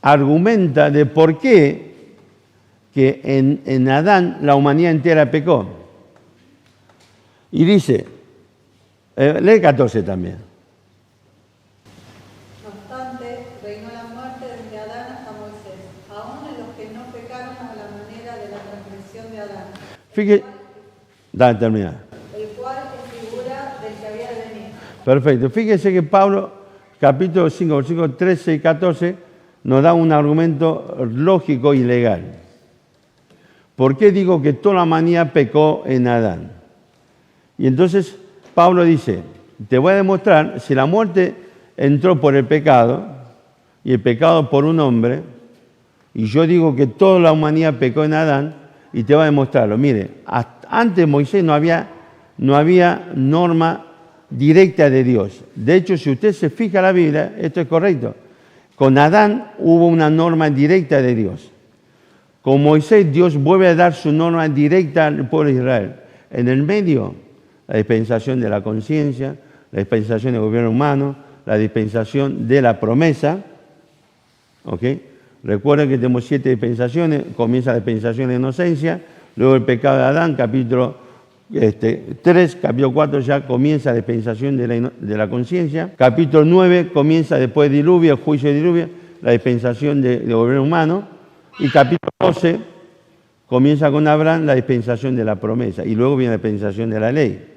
argumenta de por qué que en Adán la humanidad entera pecó. Y dice, lee 14 también. No obstante, reinó la muerte desde Adán hasta Moisés, aún en los que no pecaron a la manera de la transgresión de Adán. Fíjese, dale, termina. El cual es figura del que había de venir. Perfecto. Fíjese que Pablo, capítulo 5, versículos 13 y 14, nos da un argumento lógico y legal. ¿Por qué digo que toda la humanidad pecó en Adán? Y entonces Pablo dice, te voy a demostrar, si la muerte entró por el pecado, y el pecado por un hombre, y yo digo que toda la humanidad pecó en Adán, y te voy a demostrarlo. Mire, antes de Moisés no había norma directa de Dios. De hecho, si usted se fija en la Biblia, esto es correcto. Con Adán hubo una norma directa de Dios. Con Moisés, Dios vuelve a dar su norma directa al pueblo de Israel. En el medio, la dispensación de la conciencia, la dispensación del gobierno humano, la dispensación de la promesa. ¿Ok? Recuerden que tenemos 7 dispensaciones. Comienza la dispensación de inocencia, luego el pecado de Adán, capítulo 3, capítulo 4 ya comienza la dispensación de la conciencia. Capítulo 9 comienza después del diluvio, el juicio del diluvio, la dispensación del gobierno humano. Y capítulo 12 comienza con Abraham la dispensación de la promesa. Y luego viene la dispensación de la ley.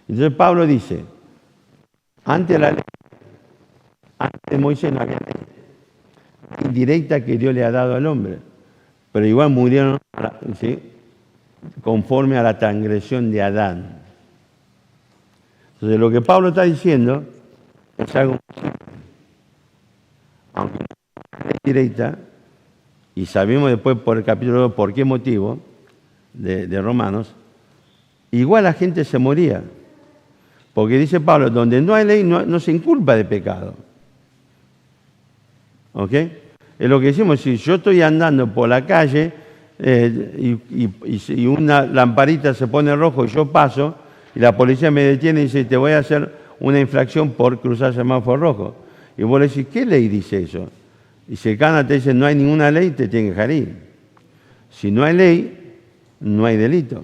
Entonces Pablo dice, antes de la ley, antes de Moisés no había ley indirecta que Dios le ha dado al hombre. Pero igual murieron, ¿sí?, conforme a la transgresión de Adán. Entonces lo que Pablo está diciendo es algo simple. Aunque no es directa, y sabemos después por el capítulo 2 por qué motivo de Romanos, igual la gente se moría. Porque dice Pablo, donde no hay ley no se inculpa de pecado. ¿Ok? Es lo que decimos, si yo estoy andando por la calle y una lamparita se pone rojo y yo paso, y la policía me detiene y dice, te voy a hacer una infracción por cruzar semáforo rojo. Y vos le decís, ¿qué ley dice eso? Y si el cana te dice, no hay ninguna ley, te tiene que dejar ir. Si no hay ley, no hay delito.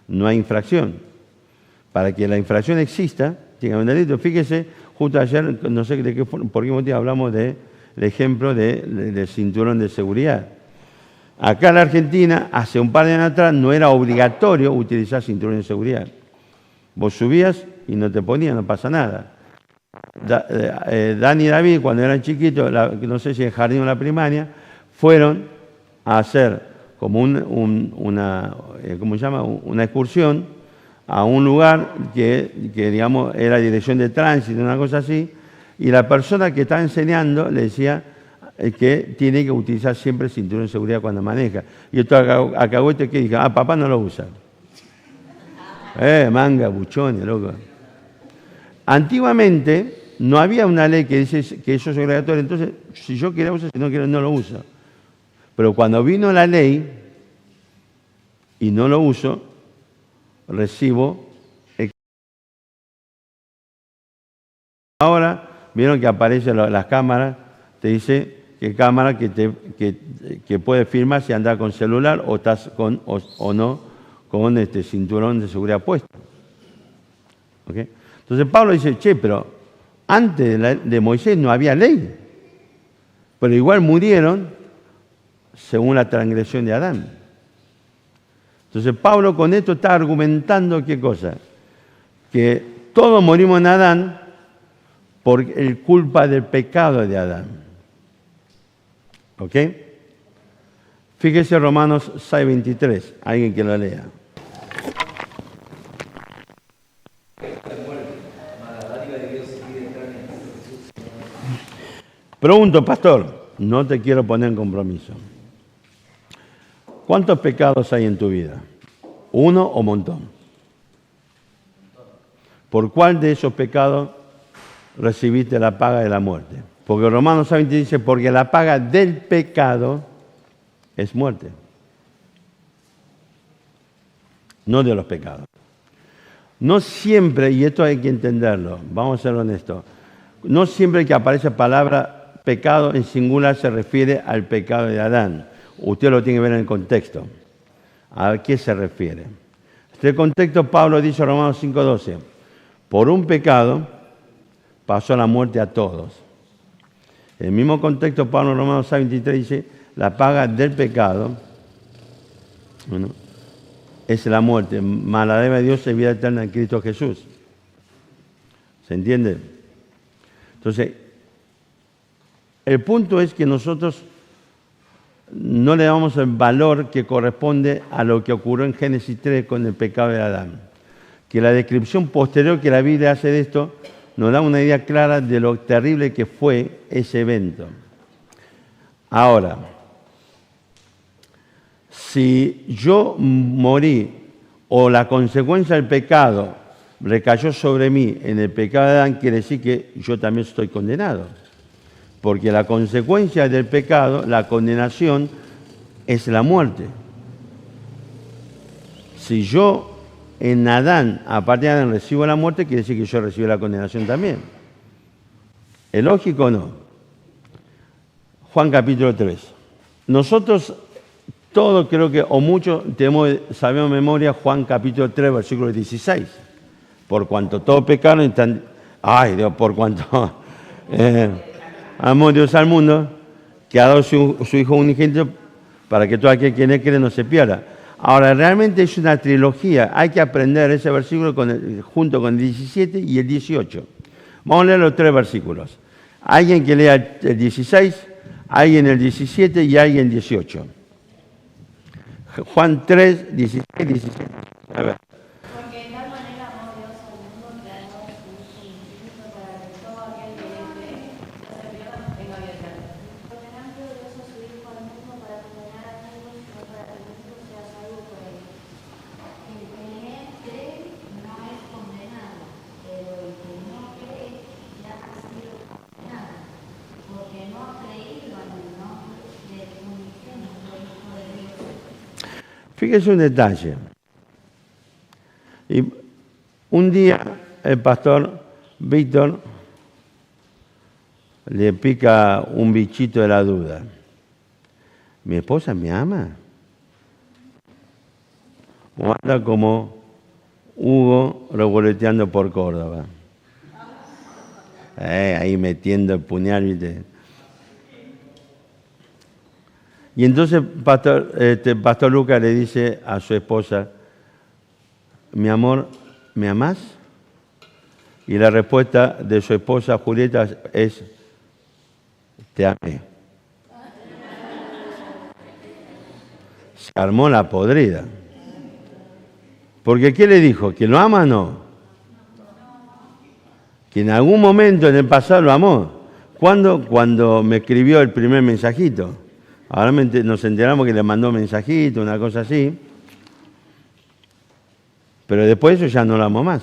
No hay infracción. Para que la infracción exista, tiene que haber un delito. Fíjese, justo ayer, no sé por qué motivo hablamos del ejemplo del cinturón de seguridad. Acá en la Argentina, hace un par de años atrás, no era obligatorio utilizar cinturón de seguridad. Vos subías y no te ponías, no pasa nada. Dani y David, cuando eran chiquitos, no sé si en el jardín o en la primaria, fueron a hacer como una excursión a un lugar que digamos era dirección de tránsito, una cosa así, y la persona que estaba enseñando le decía que tiene que utilizar siempre cinturón de seguridad cuando maneja. Y esto alcahuete que dijo, papá no lo usa. Manga, buchones, loco. Antiguamente no había una ley que dice que eso es obligatorio, entonces si yo quería usar, si no quiero, no lo uso. Pero cuando vino la ley y no lo uso, recibo el... Ahora, vieron que aparecen las cámaras, te dice que cámara que puede filmar si andas con celular o estás con o no con este cinturón de seguridad puesto. ¿Okay? Entonces Pablo dice, che, pero antes de Moisés no había ley, pero igual murieron según la transgresión de Adán. Entonces Pablo con esto está argumentando ¿qué cosa? Que todos morimos en Adán por culpa del pecado de Adán. ¿Ok? Fíjese Romanos 6:23, alguien que lo lea. Pregunto, pastor, no te quiero poner en compromiso. ¿Cuántos pecados hay en tu vida? ¿Uno o montón? ¿Por cuál de esos pecados recibiste la paga de la muerte? Porque Romanos 6:20 dice, porque la paga del pecado es muerte. No de los pecados. No siempre, y esto hay que entenderlo, vamos a ser honestos, no siempre que aparece palabra pecado en singular se refiere al pecado de Adán. Usted lo tiene que ver en el contexto. ¿A qué se refiere? En este contexto Pablo dice en Romanos 5:12, por un pecado pasó la muerte a todos. En el mismo contexto Pablo en Romanos 6:23 dice, la paga del pecado, bueno, es la muerte, mas la dádiva de Dios es vida eterna en Cristo Jesús. ¿Se entiende? Entonces, el punto es que nosotros no le damos el valor que corresponde a lo que ocurrió en Génesis 3 con el pecado de Adán. Que la descripción posterior que la Biblia hace de esto nos da una idea clara de lo terrible que fue ese evento. Ahora, si yo morí o la consecuencia del pecado recayó sobre mí en el pecado de Adán, quiere decir que yo también estoy condenado. Porque la consecuencia del pecado, la condenación, es la muerte. Si yo en Adán, a partir de Adán, recibo la muerte, quiere decir que yo recibo la condenación también. ¿Es lógico o no? Juan capítulo 3. Nosotros todos creo que, o muchos, sabemos de memoria Juan capítulo 3, versículo 16. Por cuanto todos pecaron, están... Ay, Dios, por cuanto... amó Dios al mundo, que ha dado su Hijo unigénito para que todo aquel que en él cree no se pierda. Ahora, realmente es una trilogía. Hay que aprender ese versículo junto con el 17 y el 18. Vamos a leer los tres versículos. Alguien que lea el 16, alguien el 17 y alguien el 18. Juan 3, 16, 17. A ver. Porque de tal manera amó Dios al mundo que ha dado su Hijo unigénito para que todo aquel que en él cree no se pierda, mas tenga vida eterna. Porque no envió Dios a su Hijo al mundo para condenar a todos, sino para que el mundo sea salvo por él. El que en él cree no es condenado, pero el que no cree ya ha sido condenado, porque no ha creído en el nombre del unigénito Hijo de Dios. Fíjese un detalle. Y un día el pastor Víctor le pica un bichito de la duda. ¿Mi esposa me ama? O anda como Hugo revoloteando por Córdoba. Ahí metiendo el puñal, ¿viste? Y entonces Pastor Lucas le dice a su esposa, mi amor, ¿me amás? Y la respuesta de su esposa Julieta es, te amé. Se armó la podrida. Porque ¿qué le dijo? ¿Que lo ama o no? Que en algún momento en el pasado lo amó. ¿Cuándo? Cuando me escribió el primer mensajito. Ahora nos enteramos que le mandó un mensajito, una cosa así. Pero después eso ya no lo amo más.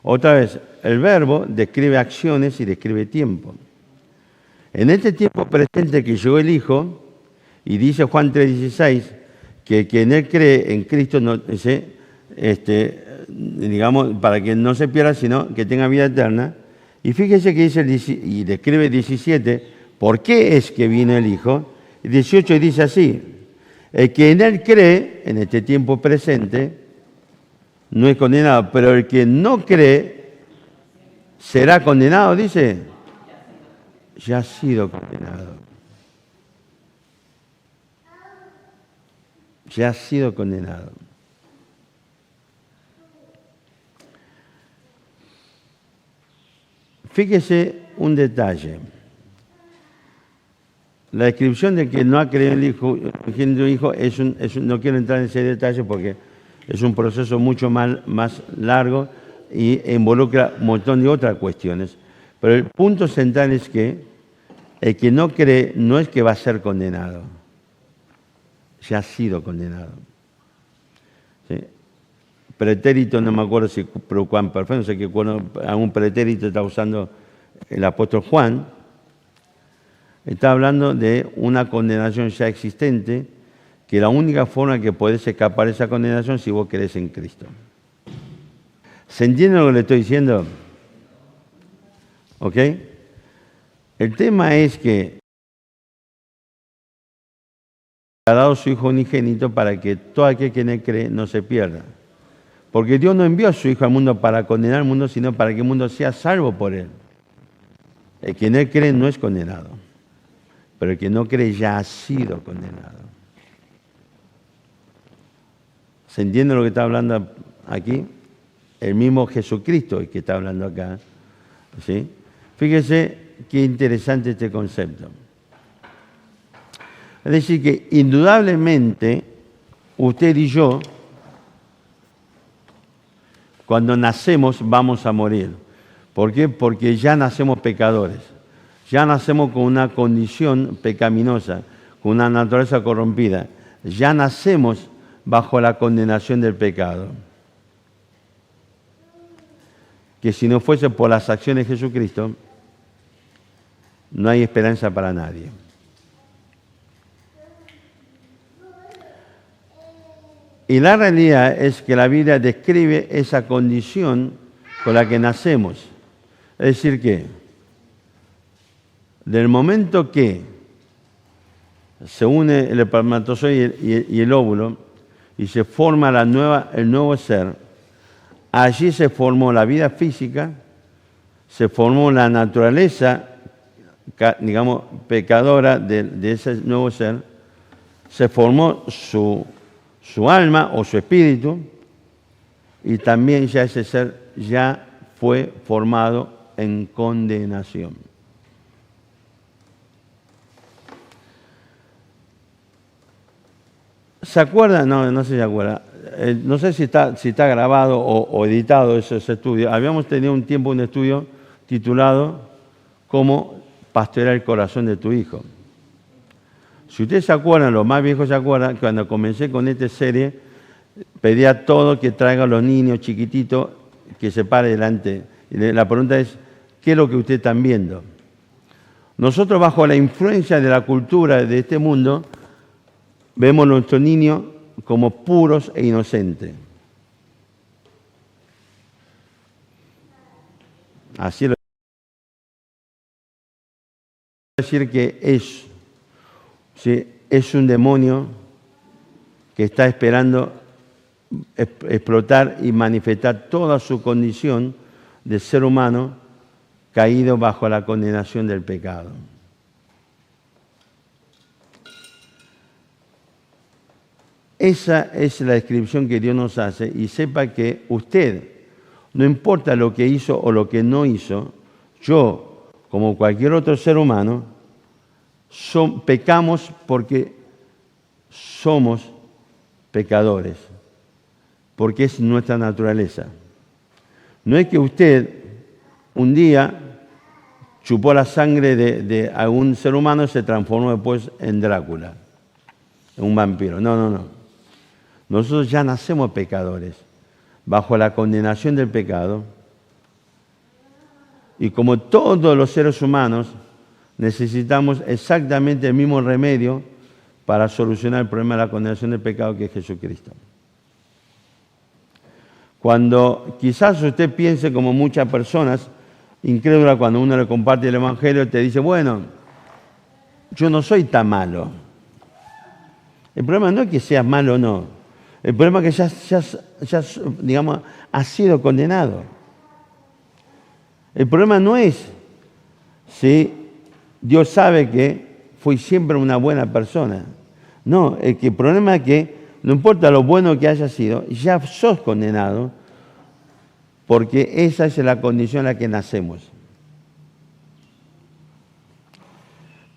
Otra vez, el verbo describe acciones y describe tiempo. En este tiempo presente que llegó el Hijo, Y dice Juan 3:16 que en él cree en Cristo, no, digamos, para que no se pierda, sino que tenga vida eterna. Y fíjese que dice, y describe 17, ¿por qué es que vino el Hijo? 18 dice así, el que en él cree, en este tiempo presente, no es condenado, pero el que no cree será condenado, dice, ya ha sido condenado. Ya ha sido condenado. Fíjese un detalle. La descripción de que no ha creído en el Hijo no quiero entrar en ese detalle porque es un proceso mucho más largo y involucra un montón de otras cuestiones. Pero el punto central es que el que no cree no es que va a ser condenado, ya ha sido condenado. ¿Sí? Pretérito, no me acuerdo si cuán perfecto, no sé qué algún pretérito está usando el apóstol Juan. Está hablando de una condenación ya existente, que la única forma que podés escapar de esa condenación es si vos crees en Cristo. ¿Se entiende lo que le estoy diciendo? ¿Ok? El tema es que ha dado su Hijo unigénito para que todo aquel que en él cree no se pierda. Porque Dios no envió a su Hijo al mundo para condenar al mundo, sino para que el mundo sea salvo por él. El que en él cree no es condenado, pero el que no cree ya ha sido condenado. ¿Se entiende lo que está hablando aquí? El mismo Jesucristo el que está hablando acá. ¿Sí? Fíjese qué interesante este concepto. Es decir, que indudablemente usted y yo, cuando nacemos vamos a morir. ¿Por qué? Porque ya nacemos pecadores. Ya nacemos con una condición pecaminosa, con una naturaleza corrompida. Ya nacemos bajo la condenación del pecado. Que si no fuese por las acciones de Jesucristo, no hay esperanza para nadie. Y la realidad es que la Biblia describe esa condición con la que nacemos. Es decir que, del momento que se une el espermatozoide y el óvulo y se forma el nuevo ser, allí se formó la vida física, se formó la naturaleza, digamos, pecadora de ese nuevo ser, se formó su alma o su espíritu, y también ya ese ser ya fue formado en condenación. ¿Se acuerdan? No sé si se acuerda. No sé si está grabado o editado ese estudio. Habíamos tenido un tiempo un estudio titulado ¿Cómo pastorear el corazón de tu hijo? Si ustedes se acuerdan, los más viejos se acuerdan, cuando comencé con esta serie, pedí a todos que traigan a los niños chiquititos que se pare delante. Y la pregunta es, ¿qué es lo que ustedes están viendo? Nosotros, bajo la influencia de la cultura de este mundo, vemos a nuestros niños como puros e inocentes. Así lo decir que es un demonio que está esperando explotar y manifestar toda su condición de ser humano caído bajo la condenación del pecado. Esa es la descripción que Dios nos hace, y sepa que usted, no importa lo que hizo o lo que no hizo, yo, como cualquier otro ser humano, pecamos porque somos pecadores, porque es nuestra naturaleza. No es que usted un día chupó la sangre de algún ser humano y se transformó después en Drácula, en un vampiro. No. Nosotros ya nacemos pecadores, bajo la condenación del pecado, y como todos los seres humanos necesitamos exactamente el mismo remedio para solucionar el problema de la condenación del pecado que es Jesucristo. Cuando quizás usted piense como muchas personas incrédulas, cuando uno le comparte el Evangelio, te dice, bueno, yo no soy tan malo. El problema no es que seas malo o no. El problema es que ya digamos, has sido condenado. El problema no es si Dios sabe que fui siempre una buena persona. No, el problema es que no importa lo bueno que hayas sido, ya sos condenado porque esa es la condición en la que nacemos.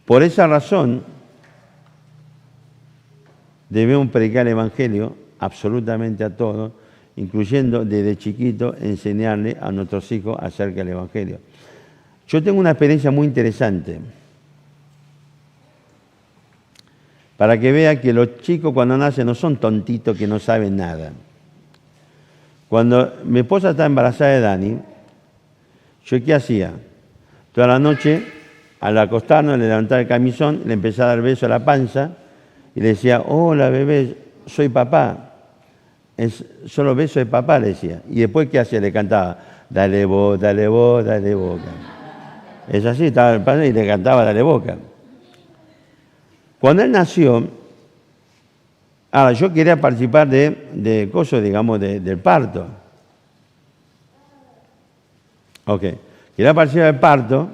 Por esa razón, debemos predicar el Evangelio absolutamente a todos, incluyendo desde chiquito enseñarle a nuestros hijos acerca del Evangelio. Yo tengo una experiencia muy interesante para que vea que los chicos cuando nacen no son tontitos que no saben nada. Cuando mi esposa estaba embarazada de Dani, ¿yo qué hacía? Toda la noche, al acostarnos, le levantaba el camisón, le empezaba a dar beso a la panza y le decía, hola bebé, soy papá. Es solo beso de papá, le decía. Y después, ¿qué hacía? Le cantaba, dale vos, dale vos, dale boca. Es así, estaba el padre y le cantaba, dale boca. Cuando él nació, ahora yo quería participar de cosas, digamos, del parto. Ok, quería participar del parto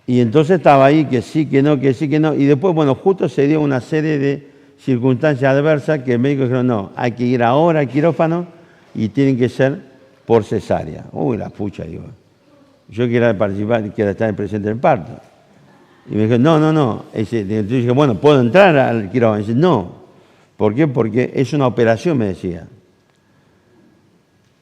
y entonces estaba ahí que sí, que no, que sí, que no. Y después, bueno, justo se dio una serie de circunstancias adversas que el médico dijo, no, hay que ir ahora al quirófano y tienen que ser por cesárea. Uy, la pucha, digo. Yo quería participar, quiero estar presente del parto. Y me dijo, no. Entonces dije, bueno, ¿puedo entrar al quirófano? Y dice, no. ¿Por qué? Porque es una operación, me decía.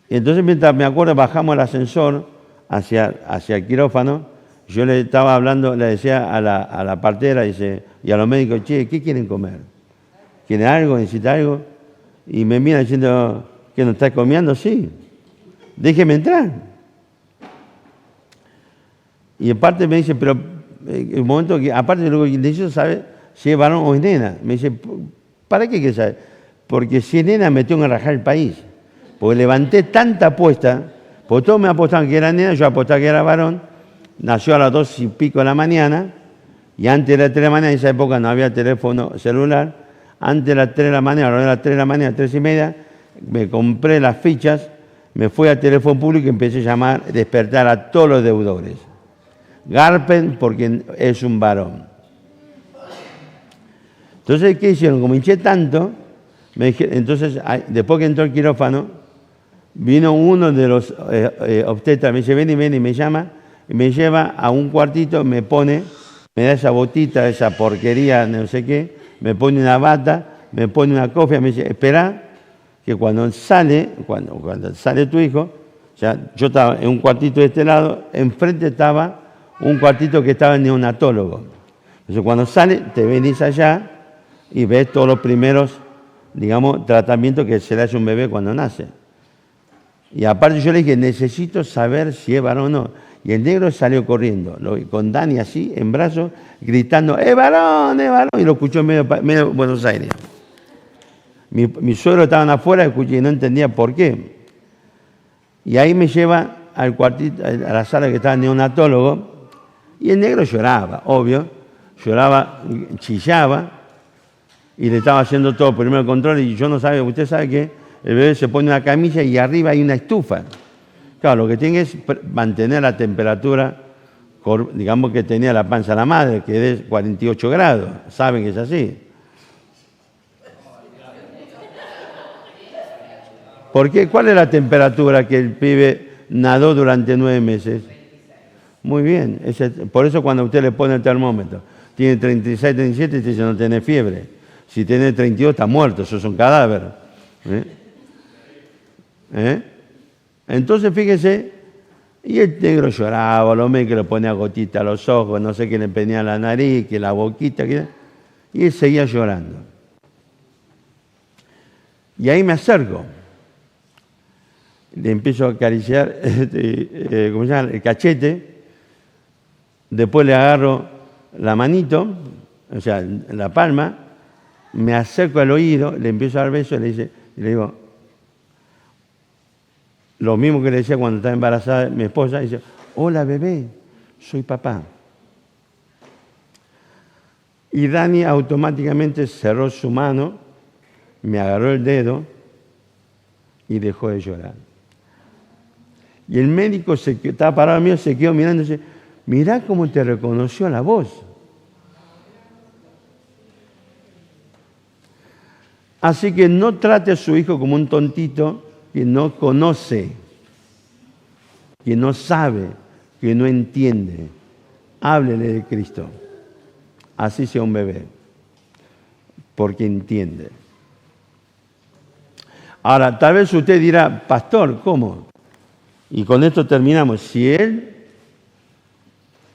Y entonces, mientras me acuerdo, bajamos el ascensor hacia el quirófano. Yo le estaba hablando, le decía a la partera dice, y a los médicos, che, ¿qué quieren comer? ¿Quieren algo? ¿Necesitan algo? Y me mira diciendo, ¿que no estás comiendo? Sí. Déjeme entrar. Y aparte me dice, pero en un momento que, aparte de lo que necesito saber si es varón o es nena. Me dice, ¿para qué quieres saber? Porque si es nena me tengo que rajar el país. Porque levanté tanta apuesta, porque todos me apostaban que era nena, yo apostaba que era varón. Nació a las 2:00 de la mañana, y antes de las 3 de la mañana, en esa época no había teléfono celular, antes de las 3 de la mañana, ahora de las 3 de la mañana, 3:30, me compré las fichas, me fui al teléfono público y empecé a llamar, despertar a todos los deudores. Garpen porque es un varón. Entonces, ¿qué hicieron? Como hinché tanto, me dijeron, entonces, después que entró el quirófano, vino uno de los obstetras, me dice, ven y me llama, y me lleva a un cuartito, me da esa botita, esa porquería, no sé qué, me pone una bata, me pone una cofia, me dice, espera, que cuando sale tu hijo, o sea, yo estaba en un cuartito de este lado, enfrente estaba un cuartito que estaba el neonatólogo. Entonces, cuando sale, te venís allá y ves todos los primeros, digamos, tratamientos que se le hace a un bebé cuando nace. Y aparte yo le dije, necesito saber si es varón o no. Y el negro salió corriendo, con Dani así, en brazos, gritando, ¡es varón, es varón! Y lo escuchó en medio Buenos Aires. Mi suegro estaban afuera, escuché y no entendía por qué. Y ahí me lleva al cuartito, a la sala que estaba el neonatólogo, y el negro lloraba, obvio, lloraba, chillaba, y le estaba haciendo todo primero el control, y yo no sabía, usted sabe que el bebé se pone una camilla y arriba hay una estufa. Claro, lo que tiene es mantener la temperatura, digamos que tenía la panza la madre, que es 48 grados, saben que es así. ¿Por qué? ¿Cuál es la temperatura que el pibe nadó durante 9 meses? Muy bien, por eso cuando usted le pone el termómetro, tiene 36, 37, dice no tiene fiebre. Si tiene 32 está muerto, eso es un cadáver. Entonces fíjese, y el negro lloraba, lo médicos le ponía gotita a los ojos, no sé qué le ponía a la nariz, que la boquita, y él seguía llorando. Y ahí me acerco, le empiezo a acariciar ¿cómo se llama? El cachete, después le agarro la manito o sea, en la palma, me acerco al oído, le empiezo a dar besos y le digo, lo mismo que le decía cuando estaba embarazada mi esposa, dice, hola bebé, soy papá. Y Dani automáticamente cerró su mano, me agarró el dedo y dejó de llorar. Y el médico que estaba parado mío se quedó mirando y dice, mirá cómo te reconoció la voz. Así que no trate a su hijo como un tontito que no conoce, que no sabe, que no entiende. Háblele de Cristo. Así sea un bebé, porque entiende. Ahora, tal vez usted dirá, pastor, ¿cómo? Y con esto terminamos. Si él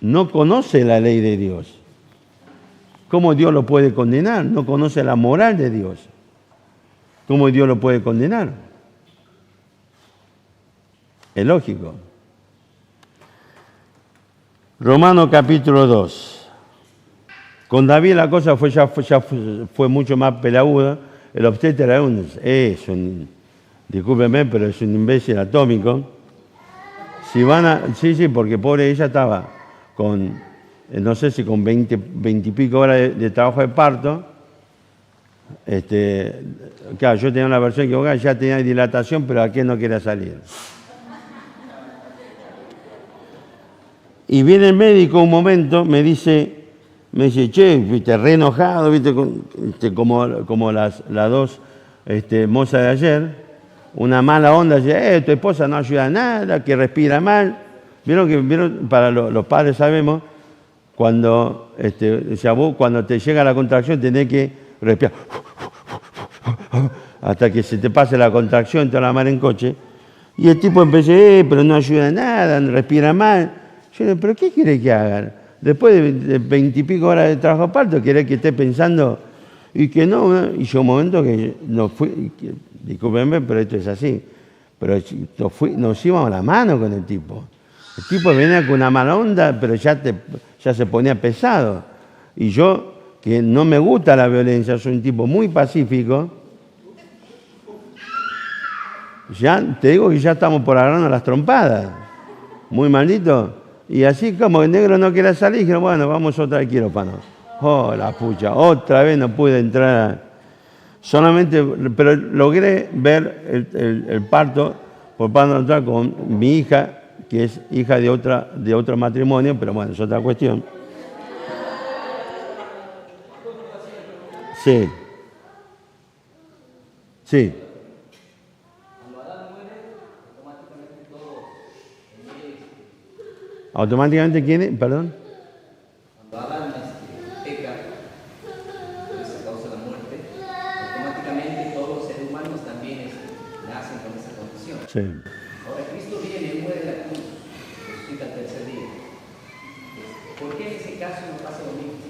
no conoce la ley de Dios, ¿cómo Dios lo puede condenar? No conoce la moral de Dios. ¿Cómo Dios lo puede condenar? Es lógico. Romanos capítulo 2. Con David la cosa fue mucho más pelaguda. El obstetra era discúlpenme, pero es un imbécil atómico. Sí, porque pobre ella estaba con, no sé si con 20 y pico horas de trabajo de parto. Claro, yo tenía una versión equivocada, ya tenía dilatación, pero aquel no quería salir. Y viene el médico un momento, me dice, che, viste, re enojado, viste, como las dos mozas de ayer, una mala onda, dice, tu esposa no ayuda a nada, que respira mal. Vieron, para los padres sabemos, cuando te llega la contracción tenés que respirar hasta que se te pase la contracción, te la mar en coche. Y el tipo empezó, pero no ayuda a nada, respira mal. Yo le digo, ¿pero qué quiere que hagan? Después de 20 y pico horas de trabajo de parto, ¿quiere que esté pensando? Y que no, y yo un momento que no fui, discúlpenme, pero esto es así, pero nos íbamos a la mano con el tipo. El tipo venía con una mala onda, pero ya se ponía pesado. Y yo, que no me gusta la violencia, soy un tipo muy pacífico, ya te digo que ya estamos por agarrarnos las trompadas. Muy maldito. Y así como el negro no quería salir, dijeron, bueno, vamos otra vez al quirófano. Oh, la pucha, otra vez no pude entrar. Solamente, pero logré ver el parto por parte natural con mi hija, que es hija de otro matrimonio, pero bueno, es otra cuestión. Sí. Sí. ¿Automáticamente quién? Perdón. Cuando Adán peca, esa causa la muerte, automáticamente todos los seres humanos también nacen con esa condición. Sí. Ahora Cristo viene y muere en la cruz, resucita al tercer día. ¿Por qué en ese caso no pasa lo mismo?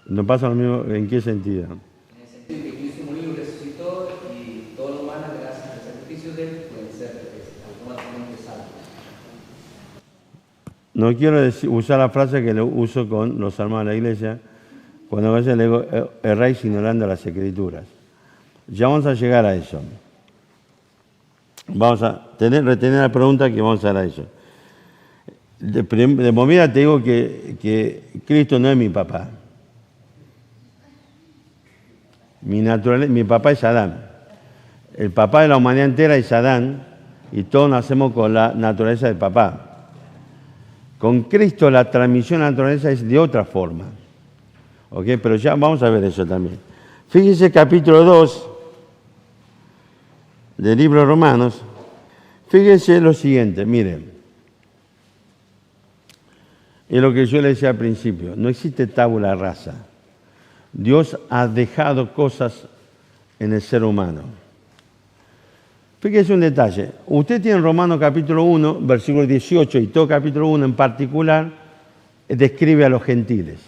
¿No pasa lo mismo? ¿En qué sentido? En el sentido que Cristo murió y resucitó y todos los humanos, gracias al sacrificio de él, pueden ser automáticamente salvos. No quiero usar la frase que lo uso con los hermanos de la iglesia, cuando a veces le digo, erráis ignorando las escrituras. Ya vamos a llegar a eso. Vamos a retener la pregunta que vamos a dar a eso. De movida te digo que Cristo no es mi papá. Mi papá es Adán. El papá de la humanidad entera es Adán y todos nacemos con la naturaleza del papá. Con Cristo la transmisión a la naturaleza es de otra forma. ¿Ok? Pero ya vamos a ver eso también. Fíjense capítulo 2 del libro de Romanos. Fíjense lo siguiente, miren. Es lo que yo le decía al principio. No existe tabula rasa. Dios ha dejado cosas en el ser humano. Fíjese un detalle. Usted tiene en Romanos capítulo 1, versículo 18, y todo capítulo 1 en particular, describe a los gentiles.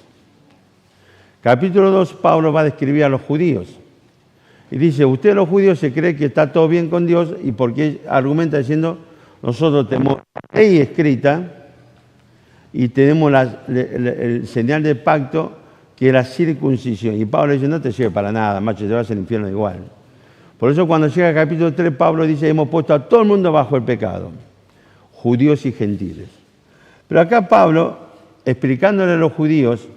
Capítulo 2, Pablo va a describir a los judíos. Y dice, usted los judíos se cree que está todo bien con Dios, y porque argumenta diciendo, nosotros tenemos la ley escrita, y tenemos el señal de pacto que la circuncisión. Y Pablo dice, no te sirve para nada, macho, te vas al infierno igual. Por eso cuando llega al capítulo 3, Pablo dice, hemos puesto a todo el mundo bajo el pecado, judíos y gentiles. Pero acá Pablo, explicándole a los judíos,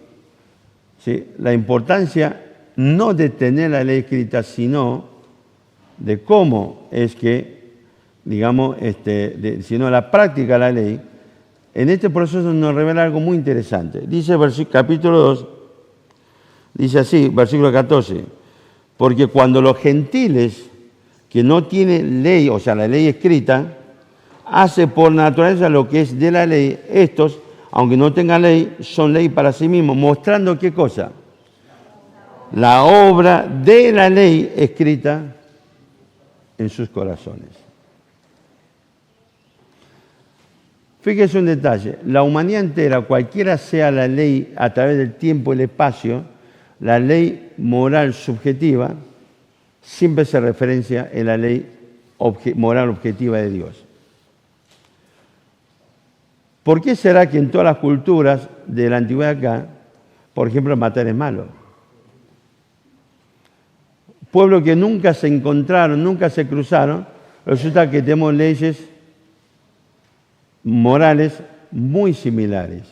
¿sí?, la importancia no de tener la ley escrita, sino de cómo es que, digamos, sino la práctica de la ley, en este proceso nos revela algo muy interesante. Dice capítulo 2, dice así, versículo 14, porque cuando los gentiles que no tienen ley, o sea, la ley escrita, hace por naturaleza lo que es de la ley, estos, aunque no tengan ley, son ley para sí mismos, mostrando ¿qué cosa? La obra de la ley escrita en sus corazones. Fíjese un detalle, la humanidad entera, cualquiera sea la ley a través del tiempo y el espacio, la ley moral subjetiva siempre se referencia en la ley moral objetiva de Dios. ¿Por qué será que en todas las culturas de la antigüedad acá, por ejemplo, matar es malo? Pueblos que nunca se encontraron, nunca se cruzaron, resulta que tenemos leyes morales muy similares.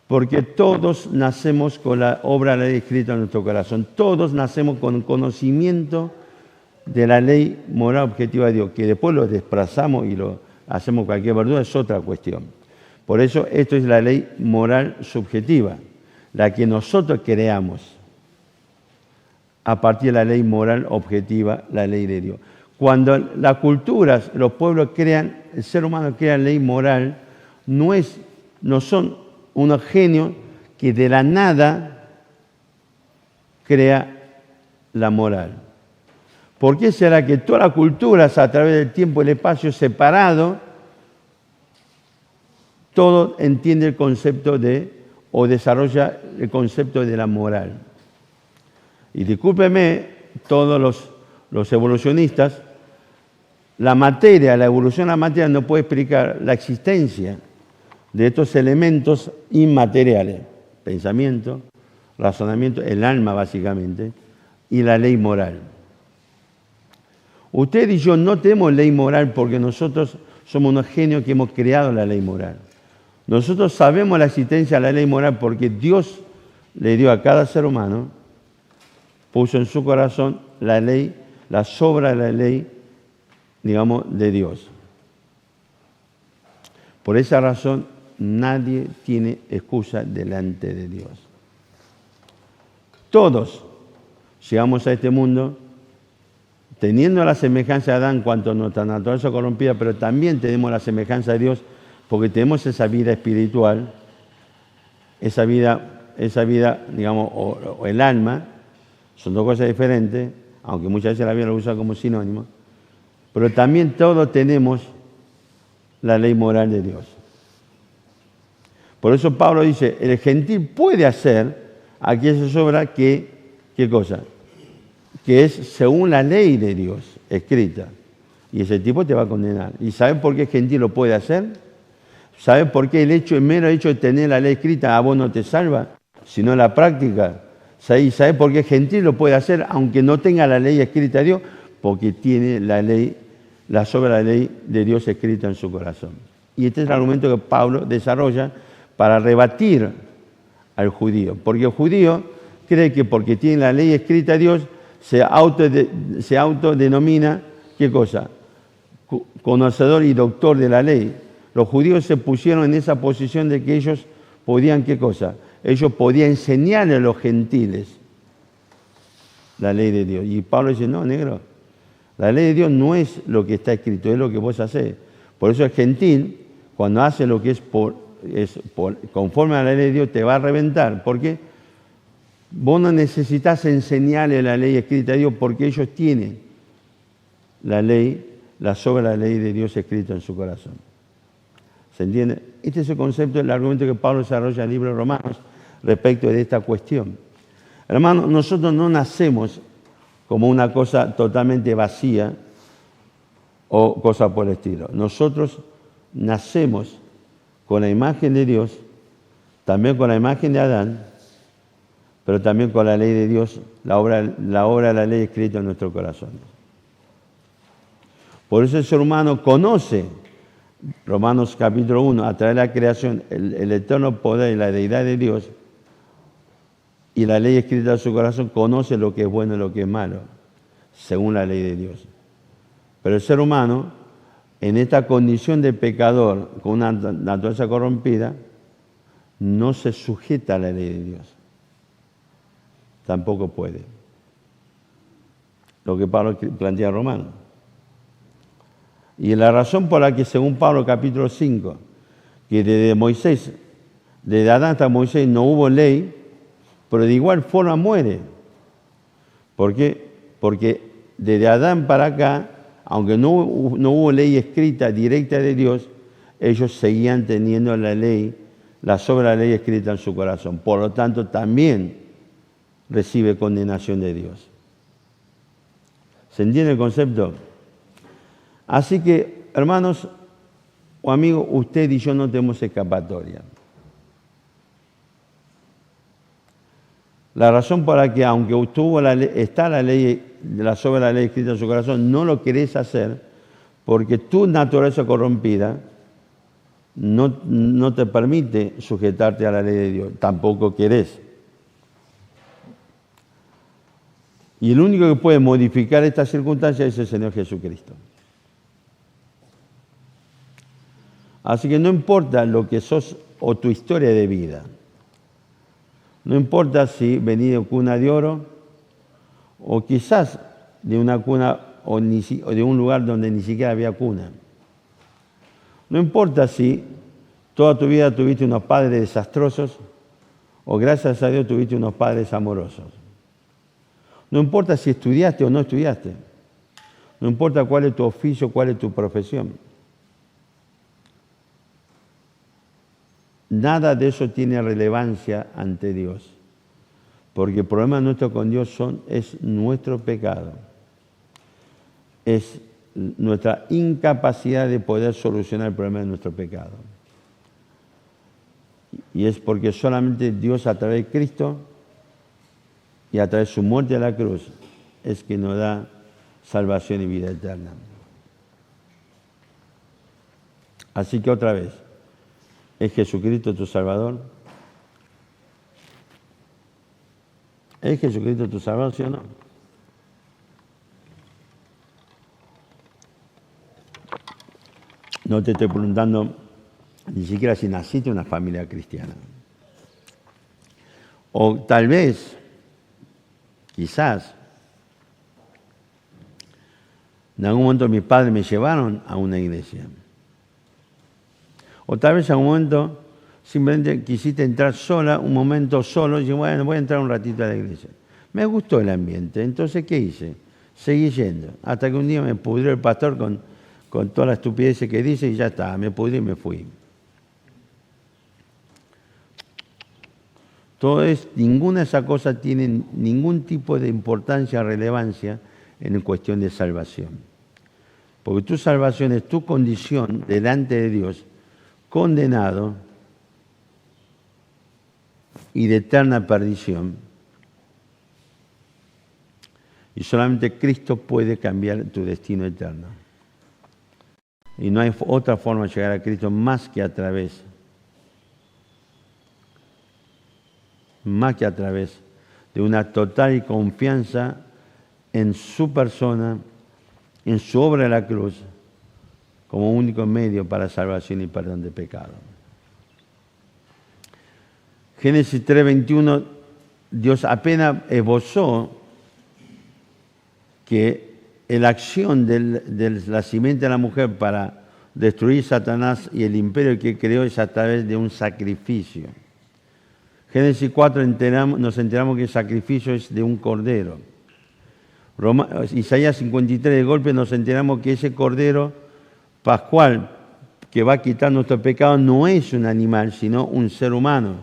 Porque todos nacemos con la obra de la ley escrita en nuestro corazón. Todos nacemos con conocimiento de la ley moral objetiva de Dios, que después lo desplazamos y lo hacemos cualquier verdura, es otra cuestión. Por eso esto es la ley moral subjetiva, la que nosotros creamos a partir de la ley moral objetiva, la ley de Dios. Cuando las culturas, los pueblos crean, el ser humano crea ley moral, no son unos genios que de la nada crea la moral. ¿Por qué será que todas las culturas a través del tiempo y el espacio separado, todo entiende el concepto o desarrolla el concepto de la moral? Y discúlpeme, todos los evolucionistas, la evolución de la materia no puede explicar la existencia de estos elementos inmateriales, pensamiento, razonamiento, el alma básicamente, y la ley moral. Usted y yo no tenemos ley moral porque nosotros somos unos genios que hemos creado la ley moral. Nosotros sabemos la existencia de la ley moral porque Dios le dio a cada ser humano, puso en su corazón la ley, la sobra de la ley, digamos, de Dios. Por esa razón, nadie tiene excusa delante de Dios. Todos llegamos a este mundo teniendo la semejanza de Adán en cuanto a nuestra naturaleza corrompida, pero también tenemos la semejanza de Dios porque tenemos esa vida espiritual, esa vida, digamos, o el alma, son dos cosas diferentes, aunque muchas veces la Biblia lo usa como sinónimo, pero también todos tenemos la ley moral de Dios. Por eso Pablo dice, el gentil puede hacer aquellas obras que, ¿qué cosa? Que es según la ley de Dios escrita. Y ese tipo te va a condenar. ¿Y sabes por qué el gentil lo puede hacer? ¿Sabes por qué el mero hecho de tener la ley escrita a vos no te salva? Sino la práctica. ¿Sabes por qué el gentil lo puede hacer aunque no tenga la ley escrita de Dios? Porque tiene la ley, la sobra ley de Dios escrita en su corazón. Y este es el argumento que Pablo desarrolla para rebatir al judío. Porque el judío cree que porque tiene la ley escrita de Dios, se autodenomina, ¿qué cosa? Conocedor y doctor de la ley. Los judíos se pusieron en esa posición de que ellos podían, ¿qué cosa? Ellos podían enseñarle a los gentiles la ley de Dios. Y Pablo dice, no, negro, la ley de Dios no es lo que está escrito, es lo que vos hacés. Por eso el gentil, cuando hace lo que es conforme a la ley de Dios, te va a reventar. ¿Por qué? Vos no necesitas enseñarle la ley escrita de Dios porque ellos tienen la ley, la sobra de la ley de Dios escrita en su corazón. ¿Se entiende? Este es el concepto, el argumento que Pablo desarrolla en el libro de Romanos respecto de esta cuestión. Hermanos, nosotros no nacemos como una cosa totalmente vacía o cosa por el estilo. Nosotros nacemos con la imagen de Dios, también con la imagen de Adán, pero también con la ley de Dios, la obra de la ley escrita en nuestro corazón. Por eso el ser humano conoce, Romanos capítulo 1, a través de la creación, el eterno poder y la deidad de Dios, y la ley escrita en su corazón conoce lo que es bueno y lo que es malo, según la ley de Dios. Pero el ser humano, en esta condición de pecador, con una naturaleza corrompida, no se sujeta a la ley de Dios. Tampoco puede. Lo que Pablo plantea en Romanos. Y la razón por la que, según Pablo capítulo 5, que desde Moisés, desde Adán hasta Moisés no hubo ley, pero de igual forma muere. ¿Por qué? Porque desde Adán para acá, aunque no hubo ley escrita directa de Dios, ellos seguían teniendo la ley, la sobra ley escrita en su corazón. Por lo tanto, también recibe condenación de Dios. ¿Se entiende el concepto? Así que, hermanos o amigos, usted y yo no tenemos escapatoria. La razón por la que, aunque está la ley, la sobra la ley escrita en su corazón, no lo querés hacer porque tu naturaleza corrompida no te permite sujetarte a la ley de Dios. Tampoco querés. Y el único que puede modificar estas circunstancias es el Señor Jesucristo. Así que no importa lo que sos o tu historia de vida. No importa si venís de cuna de oro o quizás de una cuna o de un lugar donde ni siquiera había cuna. No importa si toda tu vida tuviste unos padres desastrosos o gracias a Dios tuviste unos padres amorosos. No importa si estudiaste o no estudiaste. No importa cuál es tu oficio, cuál es tu profesión. Nada de eso tiene relevancia ante Dios. Porque el problema nuestro con Dios es nuestro pecado. Es nuestra incapacidad de poder solucionar el problema de nuestro pecado. Y es porque solamente Dios a través de Cristo y a través de su muerte a la cruz es que nos da salvación y vida eterna. Así que otra vez, ¿es Jesucristo tu Salvador? ¿Es Jesucristo tu Salvador, sí o no? No te estoy preguntando ni siquiera si naciste en una familia cristiana. O tal vez, quizás, en algún momento mis padres me llevaron a una iglesia. O tal vez en algún momento simplemente quisiste entrar sola, un momento solo, y dije, bueno, voy a entrar un ratito a la iglesia. Me gustó el ambiente, entonces, ¿qué hice? Seguí yendo, hasta que un día me pudrió el pastor con toda la estupidez que dice y ya está, me pudrí y me fui. Ninguna de esas cosas tiene ningún tipo de importancia o relevancia en cuestión de salvación. Porque tu salvación es tu condición delante de Dios, condenado y de eterna perdición. Y solamente Cristo puede cambiar tu destino eterno. Y no hay otra forma de llegar a Cristo más que a través de una total confianza en su persona, en su obra de la cruz, como único medio para salvación y perdón de pecado. Génesis 3:21, Dios apenas esbozó que la acción de la simiente de la mujer para destruir Satanás y el imperio que creó es a través de un sacrificio. Génesis 4 nos enteramos que el sacrificio es de un cordero. Isaías 53, de golpe nos enteramos que ese cordero pascual que va a quitar nuestro pecado no es un animal, sino un ser humano.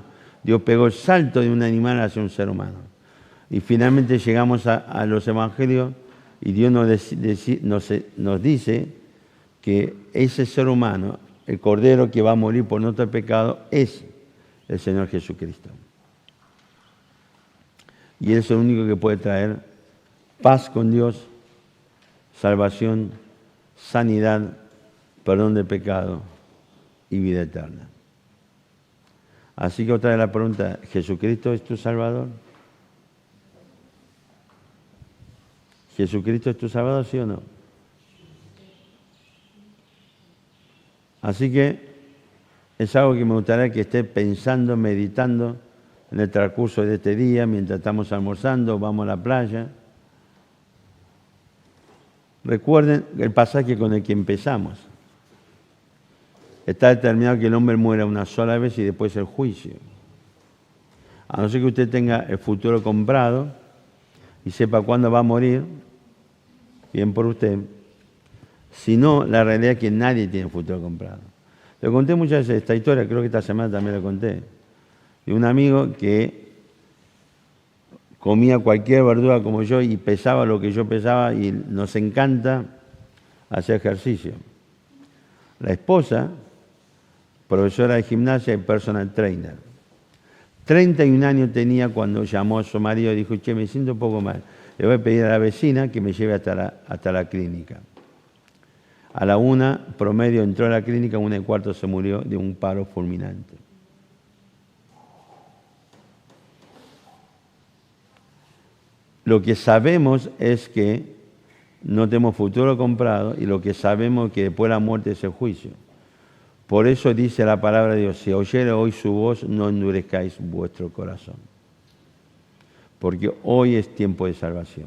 Dios pegó el salto de un animal hacia un ser humano. Y finalmente llegamos a los evangelios y Dios nos dice que ese ser humano, el cordero que va a morir por nuestro pecado, es el Señor Jesucristo. Y Él es el único que puede traer paz con Dios, salvación, sanidad, perdón de pecado y vida eterna. Así que otra vez la pregunta, ¿Jesucristo es tu Salvador? ¿Jesucristo es tu Salvador, sí o no? Así que es algo que me gustaría que esté pensando, meditando en el transcurso de este día, mientras estamos almorzando, vamos a la playa. Recuerden el pasaje con el que empezamos. Está determinado que el hombre muera una sola vez y después el juicio. A no ser que usted tenga el futuro comprado y sepa cuándo va a morir, bien por usted. Si no, la realidad es que nadie tiene futuro comprado. Le conté muchas veces esta historia, creo que esta semana también la conté, de un amigo que comía cualquier verdura como yo y pesaba lo que yo pesaba y nos encanta hacer ejercicio. La esposa, profesora de gimnasia y personal trainer. 31 años tenía cuando llamó a su marido y dijo, che, me siento un poco mal. Le voy a pedir a la vecina que me lleve hasta la clínica. A la 1 promedio entró a la clínica, 1:15 se murió de un paro fulminante. Lo que sabemos es que no tenemos futuro comprado y lo que sabemos es que después de la muerte es el juicio. Por eso dice la palabra de Dios, si oyere hoy su voz, no endurezcáis vuestro corazón. Porque hoy es tiempo de salvación.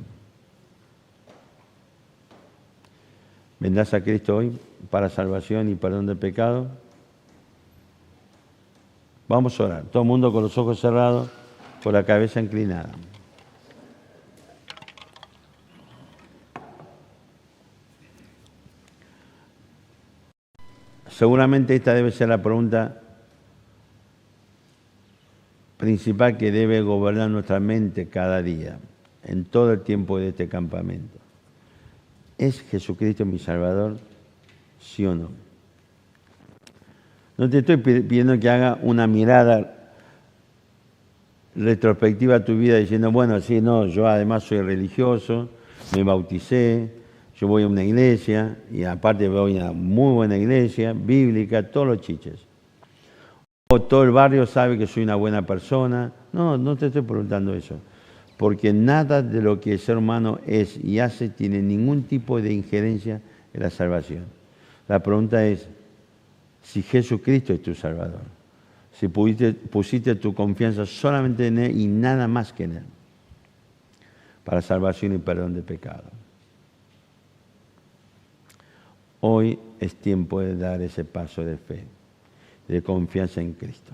¿Vendrás a Cristo hoy para salvación y perdón del pecado? Vamos a orar. Todo el mundo con los ojos cerrados, con la cabeza inclinada. Seguramente esta debe ser la pregunta principal que debe gobernar nuestra mente cada día, en todo el tiempo de este campamento. ¿Es Jesucristo mi Salvador? ¿Sí o no? No te estoy pidiendo que haga una mirada retrospectiva a tu vida diciendo, bueno, sí, no, yo además soy religioso, me bauticé, yo voy a una iglesia y aparte voy a una muy buena iglesia, bíblica, todos los chiches. O todo el barrio sabe que soy una buena persona. No, no te estoy preguntando eso. Porque nada de lo que el ser humano es y hace tiene ningún tipo de injerencia en la salvación. La pregunta es, si Jesucristo es tu Salvador, si pusiste tu confianza solamente en Él y nada más que en Él, para salvación y perdón de pecado. Hoy es tiempo de dar ese paso de fe, de confianza en Cristo.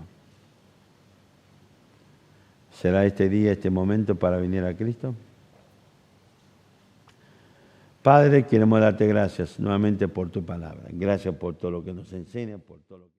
¿Será este día, este momento para venir a Cristo? Padre, queremos darte gracias nuevamente por tu palabra. Gracias por todo lo que nos enseña, por todo lo que...